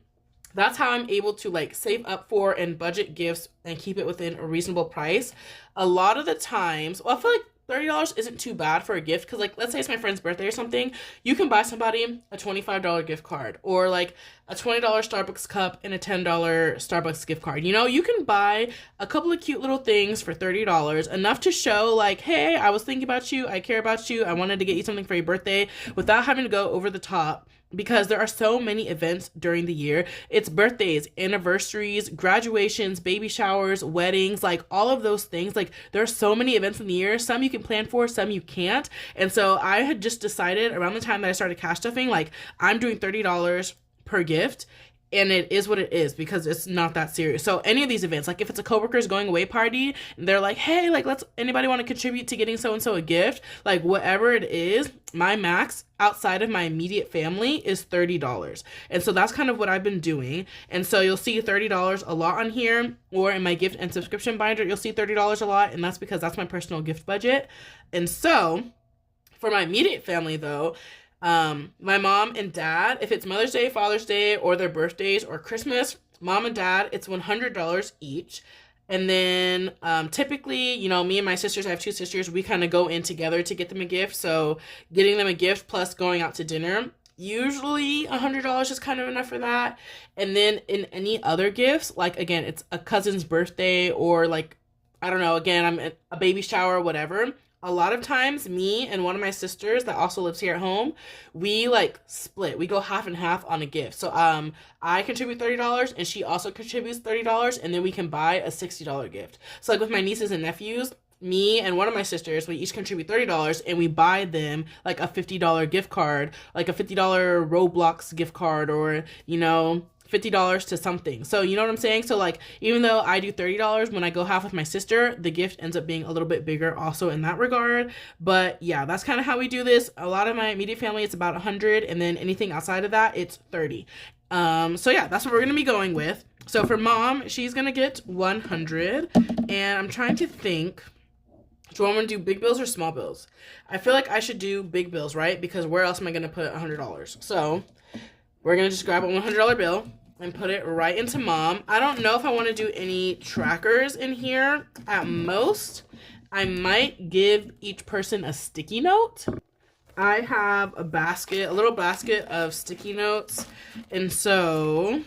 That's how I'm able to like save up for and budget gifts and keep it within a reasonable price. A lot of the times, well, I feel like $30 isn't too bad for a gift, because like, let's say it's my friend's birthday or something, you can buy somebody a $25 gift card, or like a $20 Starbucks cup and a $10 Starbucks gift card. You know, you can buy a couple of cute little things for $30, enough to show like, hey, I was thinking about you, I care about you, I wanted to get you something for your birthday, without having to go over the top. Because there are so many events during the year. It's birthdays, anniversaries, graduations, baby showers, weddings, like all of those things. Like there are so many events in the year. Some you can plan for, some you can't. And so I had just decided around the time that I started cash stuffing, like I'm doing $30 per gift. And it is what it is, because it's not that serious. So any of these events, like if it's a coworker's going away party and they're like, hey, like anybody want to contribute to getting so-and-so a gift? Like whatever it is, my max outside of my immediate family is $30. And so that's kind of what I've been doing. And so you'll see $30 a lot on here, or in my gift and subscription binder, you'll see $30 a lot. And that's because that's my personal gift budget. And so for my immediate family though, my mom and dad, if it's Mother's Day, Father's Day, or their birthdays or Christmas, mom and dad, it's $100 each. And then typically, you know, me and my sisters, I have two sisters, we kind of go in together to get them a gift. So getting them a gift plus going out to dinner, usually $100 is kind of enough for that. And then in any other gifts, like again, it's a cousin's birthday, or like, I don't know, again, I'm at a baby shower, whatever. A lot of times, me and one of my sisters that also lives here at home, we like split. We go half and half on a gift. So I contribute $30 and she also contributes $30, and then we can buy a $60 gift. So like with my nieces and nephews, me and one of my sisters, we each contribute $30 and we buy them like a $50 gift card, like a $50 Roblox gift card, or, you know, $50 to something. So you know what I'm saying? So like, even though I do $30, when I go half with my sister, the gift ends up being a little bit bigger also in that regard. But yeah, that's kind of how we do this. A lot of my immediate family, it's about 100, and then anything outside of that, it's 30. So yeah, that's what we're gonna be going with. So for mom, she's gonna get 100, and I'm trying to think, do I want to do big bills or small bills? I feel like I should do big bills, right? Because where else am I gonna put $100? So we're going to just grab a $100 bill and put it right into mom. I don't know if I want to do any trackers in here. At most, I might give each person a sticky note. I have a basket, a little basket of sticky notes. And so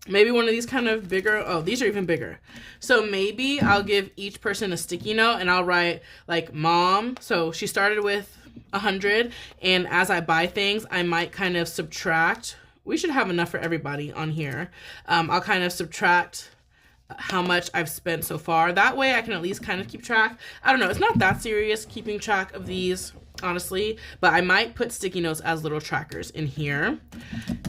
maybe one of these kind of bigger, oh, these are even bigger. So maybe I'll give each person a sticky note, and I'll write like mom. So she started with 100, and as I buy things, I might kind of subtract. We should have enough for everybody on here. I'll kind of subtract how much I've spent so far. That way I can at least kind of keep track. I don't know, it's not that serious keeping track of these, honestly, but I might put sticky notes as little trackers in here.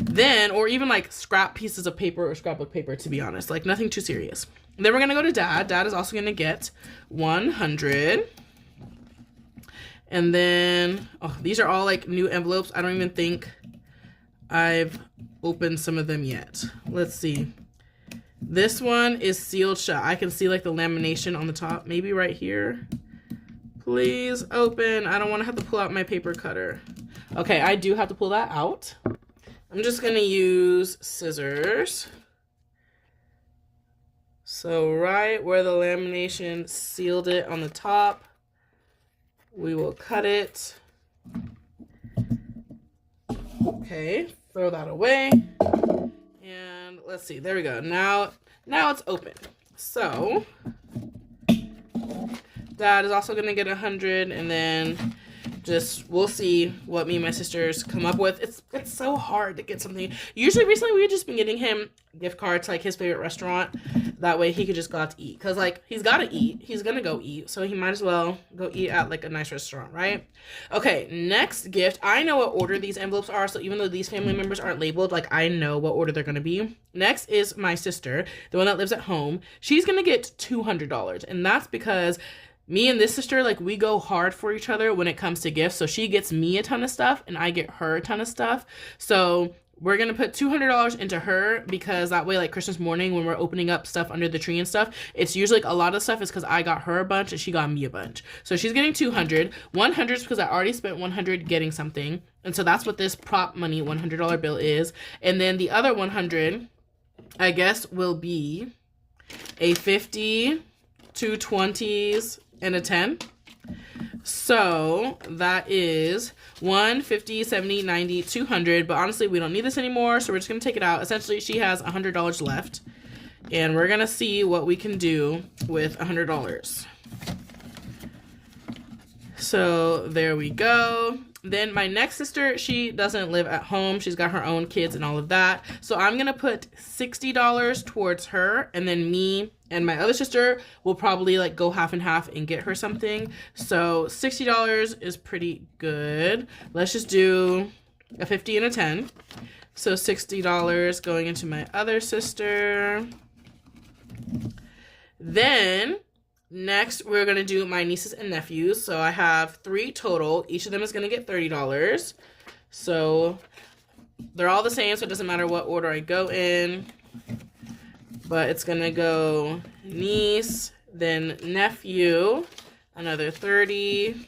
Then, or even like scrap pieces of paper or scrapbook paper, to be honest, like nothing too serious. Then we're gonna go to dad. Dad is also gonna get 100. And then, oh, these are all like new envelopes. I don't even think I've opened some of them yet. Let's see. This one is sealed shut. I can see like the lamination on the top, maybe right here. Please open. I don't want to have to pull out my paper cutter. Okay, I do have to pull that out. I'm just gonna use scissors. So right where the lamination sealed it on the top, we will cut it. Okay, throw that away. And let's see, there we go. Now it's open. So dad is also gonna get 100, and then just we'll see what me and my sisters come up with. It's so hard to get something. Usually recently we've just been getting him gift cards to like his favorite restaurant. That way he could just go out to eat. Cause like he's gotta eat. He's gonna go eat. So he might as well go eat at like a nice restaurant, right? Okay, next gift. I know what order these envelopes are, so even though these family members aren't labeled, like I know what order they're gonna be. Next is my sister, the one that lives at home. She's gonna get $200, and that's because me and this sister, like, we go hard for each other when it comes to gifts. So she gets me a ton of stuff and I get her a ton of stuff. So we're going to put $200 into her, because that way, like, Christmas morning when we're opening up stuff under the tree and stuff, it's usually like a lot of stuff is because I got her a bunch and she got me a bunch. So she's getting 200. 100 is because I already spent 100 getting something. And so that's what this prop money $100 bill is. And then the other 100, I guess, will be a 50, 2 20s, and a 10. So that is 1, 50, 70, 90, 200. But honestly, we don't need this anymore, so we're just gonna take it out. Essentially, she has $100 left, and we're gonna see what we can do with $100. So there we go. Then my next sister, she doesn't live at home. She's got her own kids and all of that. So I'm going to put $60 towards her, and then me and my other sister will probably like go half and half and get her something. So $60 is pretty good. Let's just do a 50 and a 10. So $60 going into my other sister. Then next, we're going to do my nieces and nephews. So I have 3 total. Each of them is going to get $30. So they're all the same, so it doesn't matter what order I go in. But it's going to go niece, then nephew, another 30.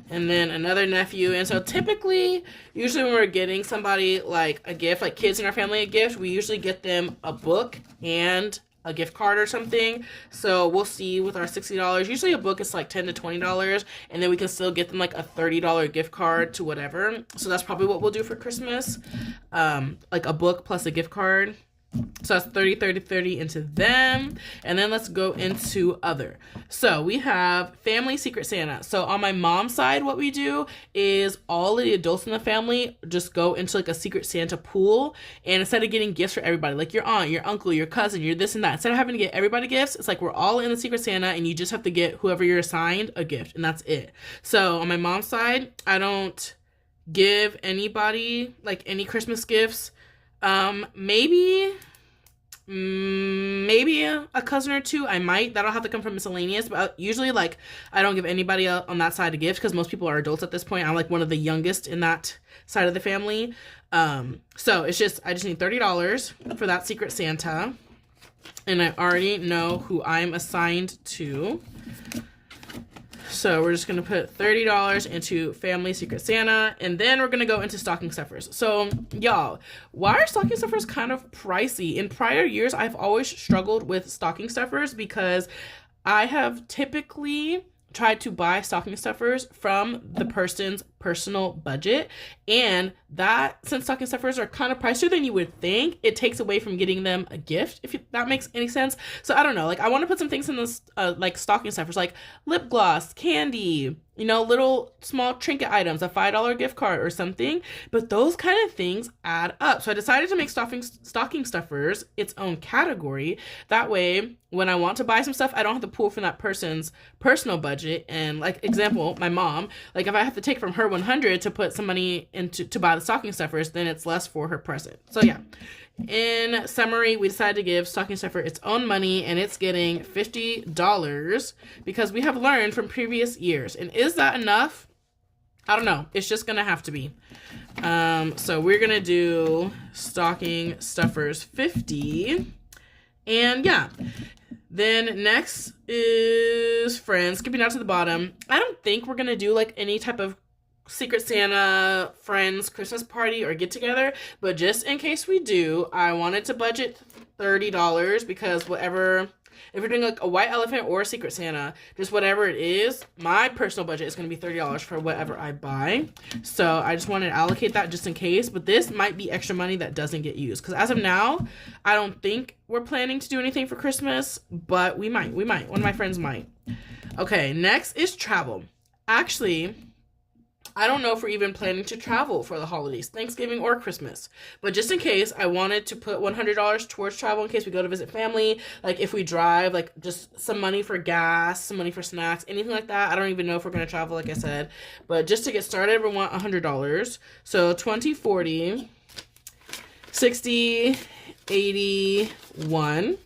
And then another nephew. And so typically, usually when we're getting somebody like a gift, like kids in our family a gift, we usually get them a book and a gift card or something. So we'll see with our $60. Usually a book is like $10 to $20, and then we can still get them like a $30 gift card to whatever. So that's probably what we'll do for Christmas. Like a book plus a gift card. So that's 30, 30, 30 into them. And then let's go into other. So we have family Secret Santa. So on my mom's side, what we do is all of the adults in the family just go into like a Secret Santa pool. And instead of getting gifts for everybody, like your aunt, your uncle, your cousin, your this and that, instead of having to get everybody gifts, it's like we're all in the Secret Santa and you just have to get whoever you're assigned a gift, and that's it. So on my mom's side, I don't give anybody like any Christmas gifts. Maybe a cousin or two. I might. That'll have to come from miscellaneous. But usually, like, I don't give anybody on that side a gift because most people are adults at this point. I'm like one of the youngest in that side of the family. So it's just I just need $30 for that Secret Santa, and I already know who I'm assigned to. So we're just going to put $30 into family Secret Santa, and then we're going to go into stocking stuffers. So y'all, why are stocking stuffers kind of pricey? In prior years, I've always struggled with stocking stuffers because I have typically tried to buy stocking stuffers from the person's personal budget, and that, since stocking stuffers are kind of pricier than you would think, it takes away from getting them a gift, if that makes any sense. So I don't know, like I want to put some things in this like stocking stuffers, like lip gloss, candy, you know, little small trinket items, a $5 gift card or something, but those kind of things add up. So I decided to make stocking stuffers its own category. That way, when I want to buy some stuff, I don't have to pull from that person's personal budget. And like example, my mom, like if I have to take from her 100 to put some money into to buy the stocking stuffers, then it's less for her present. So yeah, in summary, we decided to give stocking stuffer its own money, and it's getting $50 because we have learned from previous years. And is that enough? I don't know. It's just gonna have to be. So we're gonna do stocking stuffers 50, and yeah. Then next is friends. Skipping down to the bottom. I don't think we're gonna do like any type of Secret Santa friends Christmas party or get together, but just in case we do, I wanted to budget $30 because whatever, if we're doing like a white elephant or a Secret Santa, just whatever it is, my personal budget is going to be $30 for whatever I buy. So I just wanted to allocate that just in case, but this might be extra money that doesn't get used because as of now, I don't think we're planning to do anything for Christmas, but we might. One of my friends might. Okay, next is travel. Actually, I don't know if we're even planning to travel for the holidays, Thanksgiving or Christmas. But just in case, I wanted to put $100 towards travel in case we go to visit family. Like if we drive, like just some money for gas, some money for snacks, anything like that. I don't even know if we're going to travel, like I said. But just to get started, we want $100. So 20, 40, 60, 81.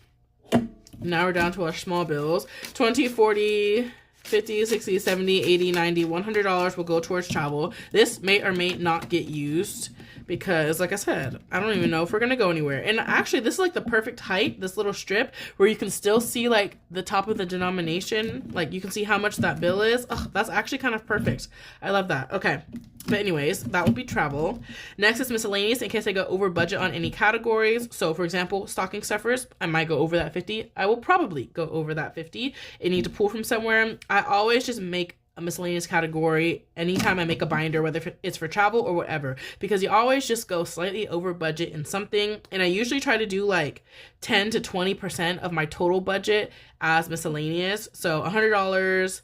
Now we're down to our small bills. 20, 40... 50, 60, 70, 80, 90, $100 will go towards travel. This may or may not get used because, like I said, I don't even know if we're going to go anywhere. And actually, this is like the perfect height, this little strip, where you can still see like the top of the denomination. Like you can see how much that bill is. Oh, that's actually kind of perfect. I love that. Okay. But anyways, that will be travel. Next is miscellaneous in case I go over budget on any categories. So for example, stocking stuffers, I might go over that 50. I will probably go over that 50 and need to pull from somewhere. I always just make a miscellaneous category anytime I make a binder, whether it's for travel or whatever, because you always just go slightly over budget in something. And I usually try to do like 10 to 20% of my total budget as miscellaneous. So $100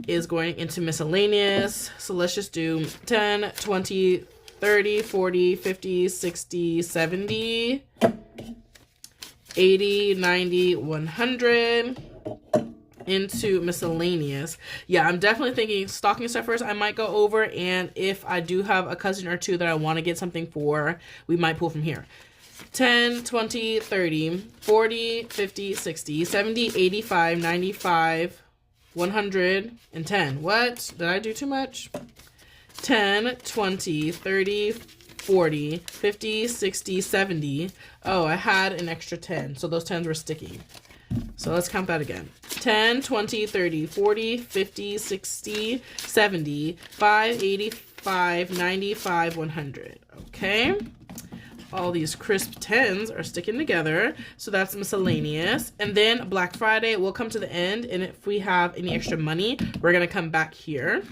is going into miscellaneous. So let's just do 10, 20, 30, 40, 50, 60, 70, 80, 90, 100 into miscellaneous. Yeah, I'm definitely thinking stocking stuffers I might go over, and if I do have a cousin or two that I want to get something for, we might pull from here. 10, 20, 30, 40, 50, 60, 70, 85, 95, 110. What? Did I do too much? 10, 20, 30, 40, 50, 60, 70. Oh, I had an extra 10, so those 10s were sticky. So let's count that again. 10, 20, 30, 40, 50, 60, 70, 5, 85, 95, 100. Okay. All these crisp 10s are sticking together. So that's miscellaneous. And then Black Friday will come to the end. And if we have any extra money, we're going to come back here.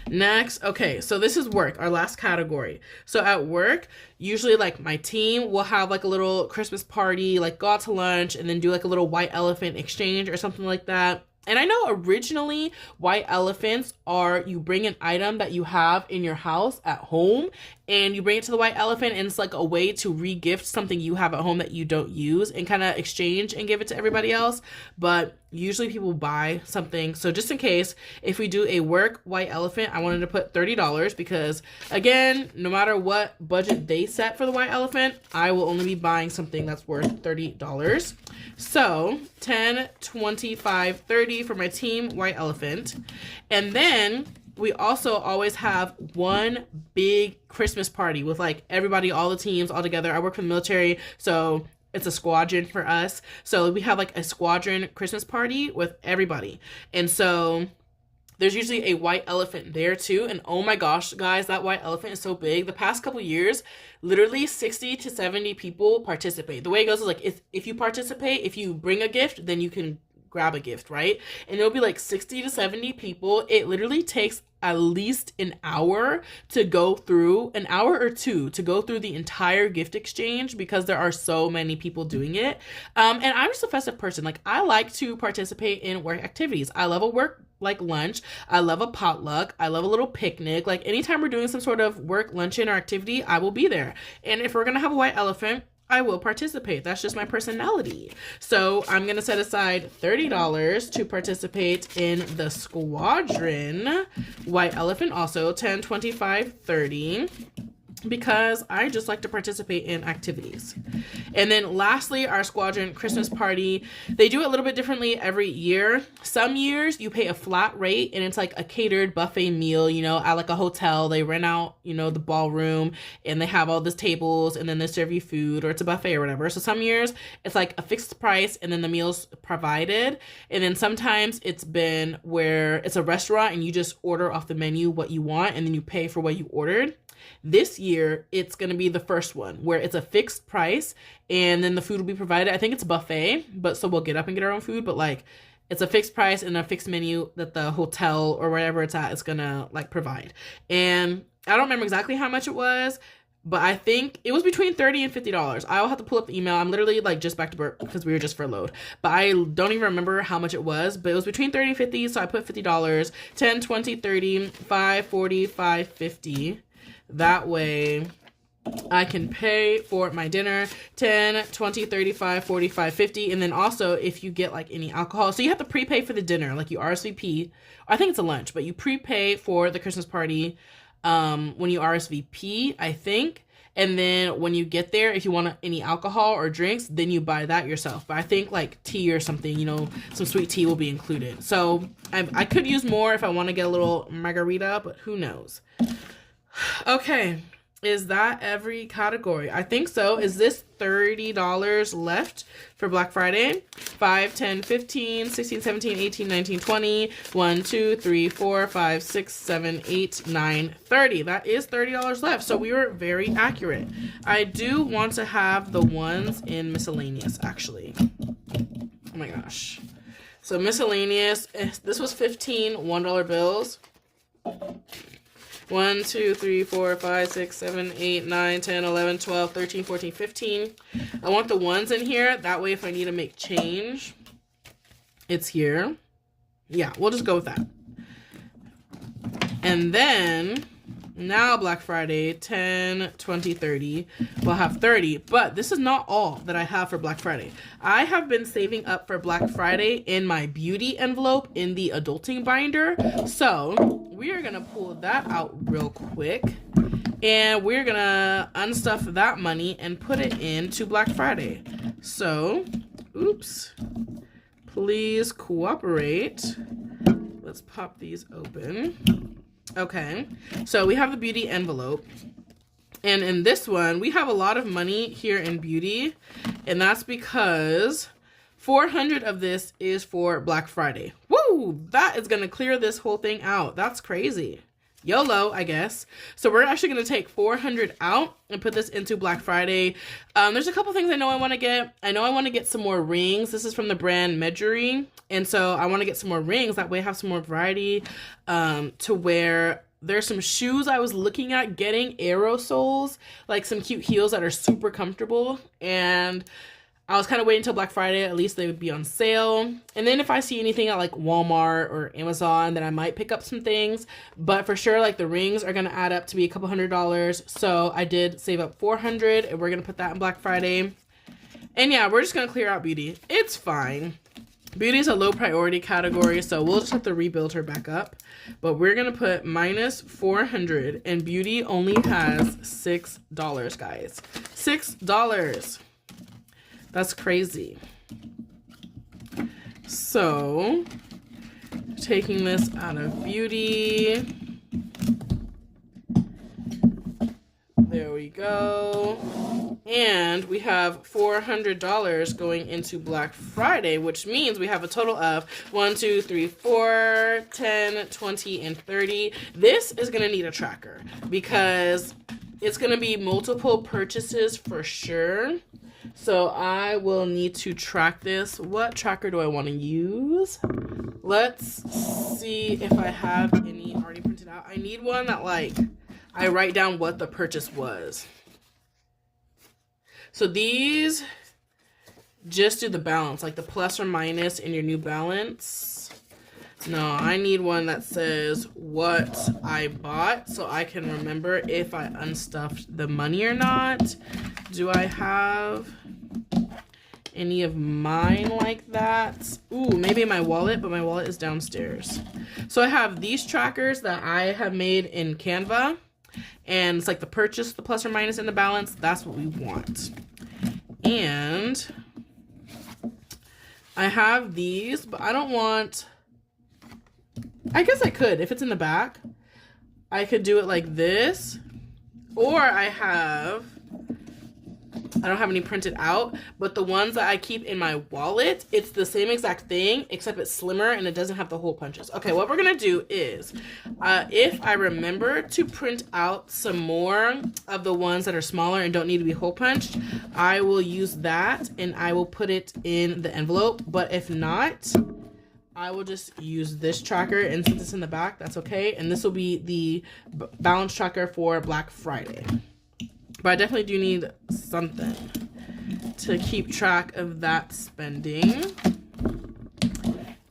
Next, okay, so this is work, our last category. So at work, usually like my team will have like a little Christmas party, like go out to lunch and then do like a little white elephant exchange or something like that. And I know originally white elephants are you bring an item that you have in your house at home and you bring it to the white elephant, and it's like a way to re-gift something you have at home that you don't use and kind of exchange and give it to everybody else. But usually people buy something. So just in case, if we do a work white elephant, I wanted to put $30 because again, no matter what budget they set for the white elephant, I will only be buying something that's worth $30. So 10, 25, 30 for my team white elephant. And then we also always have one big Christmas party with like everybody, all the teams all together. I work for the military, so it's a squadron for us. So we have like a squadron Christmas party with everybody. And so there's usually a white elephant there too. And oh my gosh, guys, that white elephant is so big. The past couple years, literally 60 to 70 people participate. The way it goes is like if you participate, if you bring a gift, then you can grab a gift, right? And it'll be like 60 to 70 people. It literally takes at least an hour to go through, an hour or two to go through the entire gift exchange because there are so many people doing it. And I'm just a festive person. Like I like to participate in work activities. I love a work like lunch. I love a potluck. I love a little picnic. Like anytime we're doing some sort of work luncheon or activity, I will be there. And if we're going to have a white elephant, I will participate. That's just my personality. So I'm going to set aside $30 to participate in the squadron white elephant, also 10, 25, 30. Because I just like to participate in activities. And then lastly, our squadron Christmas party. They do it a little bit differently every year. Some years you pay a flat rate and it's like a catered buffet meal, you know, at like a hotel. They rent out, you know, the ballroom and they have all these tables and then they serve you food, or it's a buffet or whatever. So some years it's like a fixed price and then the meal's provided. And then sometimes it's been where it's a restaurant and you just order off the menu what you want and then you pay for what you ordered. This year, it's going to be the first one where it's a fixed price and then the food will be provided. I think it's a buffet, but so we'll get up and get our own food, but like it's a fixed price and a fixed menu that the hotel or wherever it's at is going to like provide. And I don't remember exactly how much it was, but I think it was between $30 and $50. I'll have to pull up the email. I'm literally like just back to work because we were just furloughed. But I don't even remember how much it was, but it was between $30 and $50, so I put $50. 10, 20, 30, 5, 40, 5, 50. That way I can pay for my dinner. 10, 20, 35, 45, 50. And then also if you get like any alcohol, so you have to prepay for the dinner, like you RSVP. I think it's a lunch, but you prepay for the Christmas party when you RSVP, I think. And then when you get there, if you want any alcohol or drinks, then you buy that yourself. But I think like tea or something, you know, some sweet tea will be included. So I could use more if I want to get a little margarita, but who knows? Okay. Is that every category? I think so. Is this $30 left for Black Friday? 5, 10, 15, 16, 17, 18, 19, 20. 1, 2, 3, 4, 5, 6, 7, 8, 9, 30. That is $30 left. So we were very accurate. I do want to have the ones in miscellaneous, actually. Oh my gosh. So miscellaneous, this was 15 $1 bills. 1, 2, 3, 4, 5, 6, 7, 8, 9, 10, 11, 12, 13, 14, 15. I want the ones in here. That way if I need to make change, it's here. Yeah, we'll just go with that. And then now Black Friday, 10, 20, 30. We'll have 30, but this is not all that I have for Black Friday. I have been saving up for Black Friday in my beauty envelope in the adulting binder. So we are gonna pull that out real quick and we're gonna unstuff that money and put it into Black Friday. So, oops, please cooperate. Let's pop these open. Okay, so we have the beauty envelope. And in this one, we have a lot of money here in beauty. And that's because 400 of this is for Black Friday. Woo! That is going to clear this whole thing out. That's crazy. YOLO, I guess. So we're actually going to take 400 out and put this into Black Friday. There's a couple things I know I want to get. I know I want to get some more rings. This is from the brand Medjury. And so I want to get some more rings. That way I have some more variety to wear. There's some shoes I was looking at getting, aerosoles, like some cute heels that are super comfortable. And I was kind of waiting until Black Friday. At least they would be on sale. And then if I see anything at like Walmart or Amazon, then I might pick up some things. But for sure, like the rings are going to add up to be a couple $100s. So I did save up 400 and we're going to put that in Black Friday. And yeah, we're just going to clear out beauty. It's fine. Beauty is a low priority category, so we'll just have to rebuild her back up. But we're going to put minus 400 and beauty only has $6, guys. $6. That's crazy. So, taking this out of beauty. There we go. And we have $400 going into Black Friday, which means we have a total of 1, 2, 3, 4, 10, 20, and 30. This is going to need a tracker because it's going to be multiple purchases for sure. So I will need to track this. What tracker do I want to use? Let's see if I have any already printed out. I need one that like I write down what the purchase was. So these just do the balance, like the plus or minus in your new balance. No, I need one that says what I bought so I can remember if I unstuffed the money or not. Do I have any of mine like that? Ooh, maybe in my wallet, but my wallet is downstairs. So I have these trackers that I have made in Canva. And it's like the purchase, the plus or minus, and the balance. That's what we want. And I have these, but I don't want... I guess I could. If it's in the back, I could do it like this. Or I don't have any printed out, but the ones that I keep in my wallet, it's the same exact thing, except it's slimmer and it doesn't have the hole punches. Okay, what we're gonna do is, if I remember to print out some more of the ones that are smaller and don't need to be hole punched, I will use that and I will put it in the envelope. But if not, I will just use this tracker, and since it's in the back, that's okay. And this will be the balance tracker for Black Friday. But I definitely do need something to keep track of that spending.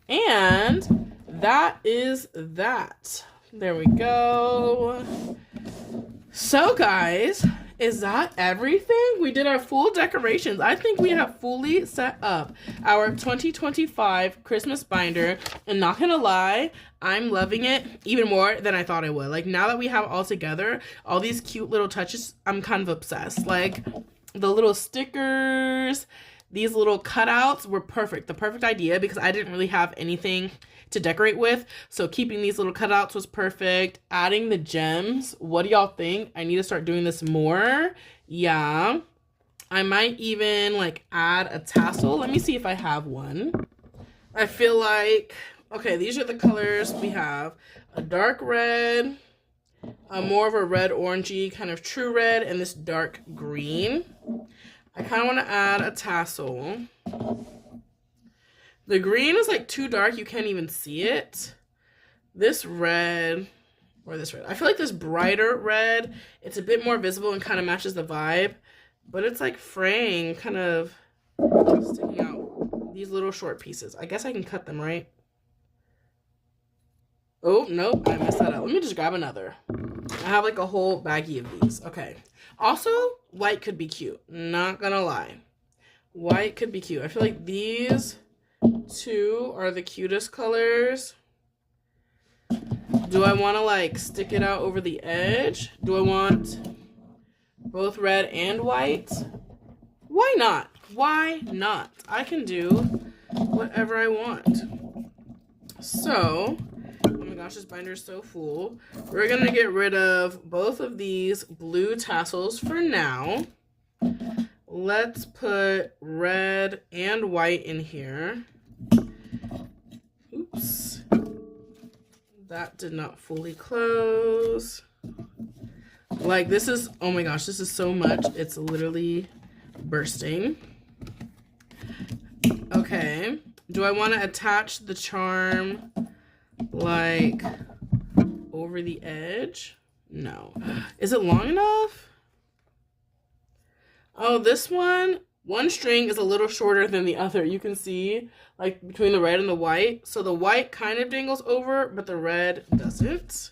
And that is that. There we go. So guys, is that everything? We did our full decorations. I think we have fully set up our 2025 Christmas binder. And not gonna lie, I'm loving it even more than I thought I would. Like, now that we have it all together, all these cute little touches, I'm kind of obsessed. Like, the little stickers, these little cutouts were perfect. The perfect idea, because I didn't really have anything to decorate with. So keeping these little cutouts was perfect. Adding the gems. What do y'all think? I need to start doing this more. Yeah. I might even like add a tassel. Let me see if I have one. I feel like, okay, these are the colors we have. A dark red, a more of a red orangey kind of true red, and this dark green. I kind of want to add a tassel. The green is like too dark, you can't even see it. This red, or this red, I feel like this brighter red, it's a bit more visible and kind of matches the vibe, but it's like fraying, kind of sticking out these little short pieces. I guess I can cut them, right? Oh, nope, I messed that up. Let me just grab another. I have like a whole baggie of these. Okay. Also, white could be cute. Not gonna lie. White could be cute. I feel like these two are the cutest colors. Do I want to like stick it out over the edge? Do I want both red and white? Why not? Why not? I can do whatever I want. So, oh my gosh, this binder is so full. We're gonna get rid of both of these blue tassels for now. Let's put red and white in here. Oops. That did not fully close. Like, this is, oh my gosh, this is so much. It's literally bursting. Okay. Do I want to attach the charm, like, over the edge? No. Is it long enough? Oh, this one string is a little shorter than the other. You can see, like, between the red and the white. So the white kind of dangles over, but the red doesn't.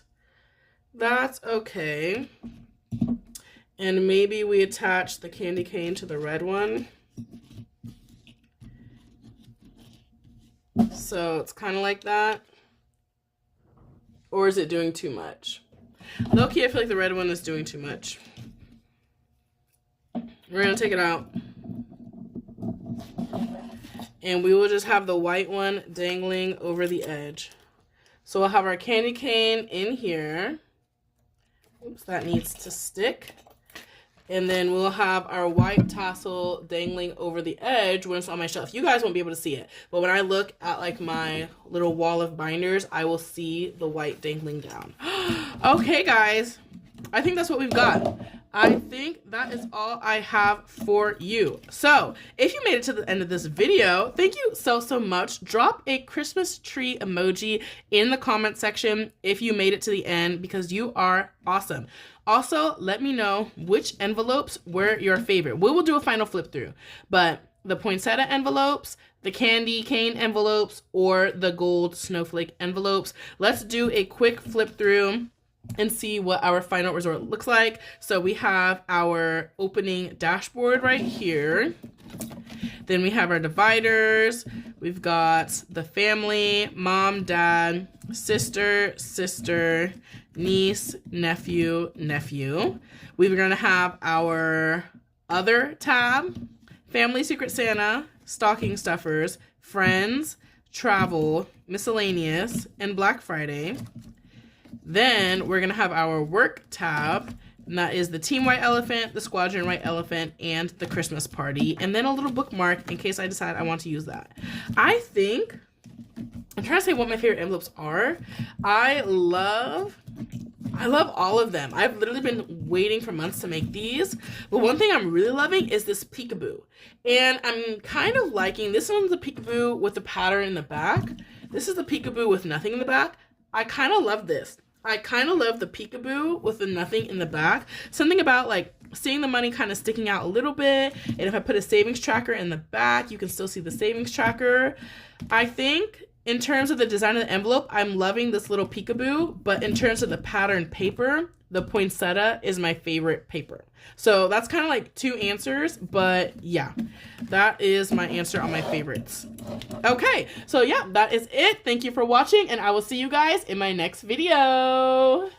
That's okay. And maybe we attach the candy cane to the red one. So it's kind of like that. Or is it doing too much? Low-key, I feel like the red one is doing too much. We're going to take it out. And we will just have the white one dangling over the edge. So we'll have our candy cane in here. Oops, that needs to stick. And then we'll have our white tassel dangling over the edge when it's on my shelf. You guys won't be able to see it, but when I look at like my little wall of binders, I will see the white dangling down. Okay, guys, I think that's what we've got. I think that is all I have for you. So if you made it to the end of this video, thank you so much. Drop a Christmas tree emoji in the comment section if you made it to the end, because you are awesome. Also, let me know which envelopes were your favorite. We will do a final flip through, but the poinsettia envelopes, the candy cane envelopes, or the gold snowflake envelopes. Let's do a quick flip through and see what our final result looks like. So we have our opening dashboard right here. Then we have our dividers. We've got the family, mom, dad, sister, niece, nephew. We're gonna have our other tab, family secret Santa, stocking stuffers, friends, travel, miscellaneous, and Black Friday. Then we're gonna have our work tab, and that is the Team White Elephant, the Squadron White Elephant, and the Christmas Party. And then a little bookmark in case I decide I want to use that. I think, I'm trying to say what my favorite envelopes are. I love all of them. I've literally been waiting for months to make these. But one thing I'm really loving is this peekaboo. And I'm kind of liking, this one's the peekaboo with the pattern in the back. This is the peekaboo with nothing in the back. I kind of love this. I kind of love the peekaboo with the nothing in the back. Something about like seeing the money kind of sticking out a little bit. And if I put a savings tracker in the back, you can still see the savings tracker. I think in terms of the design of the envelope, I'm loving this little peekaboo, but in terms of the pattern paper, the poinsettia is my favorite paper. So that's kind of like two answers, but yeah, that is my answer on my favorites. Okay, so yeah, that is it. Thank you for watching, and I will see you guys in my next video.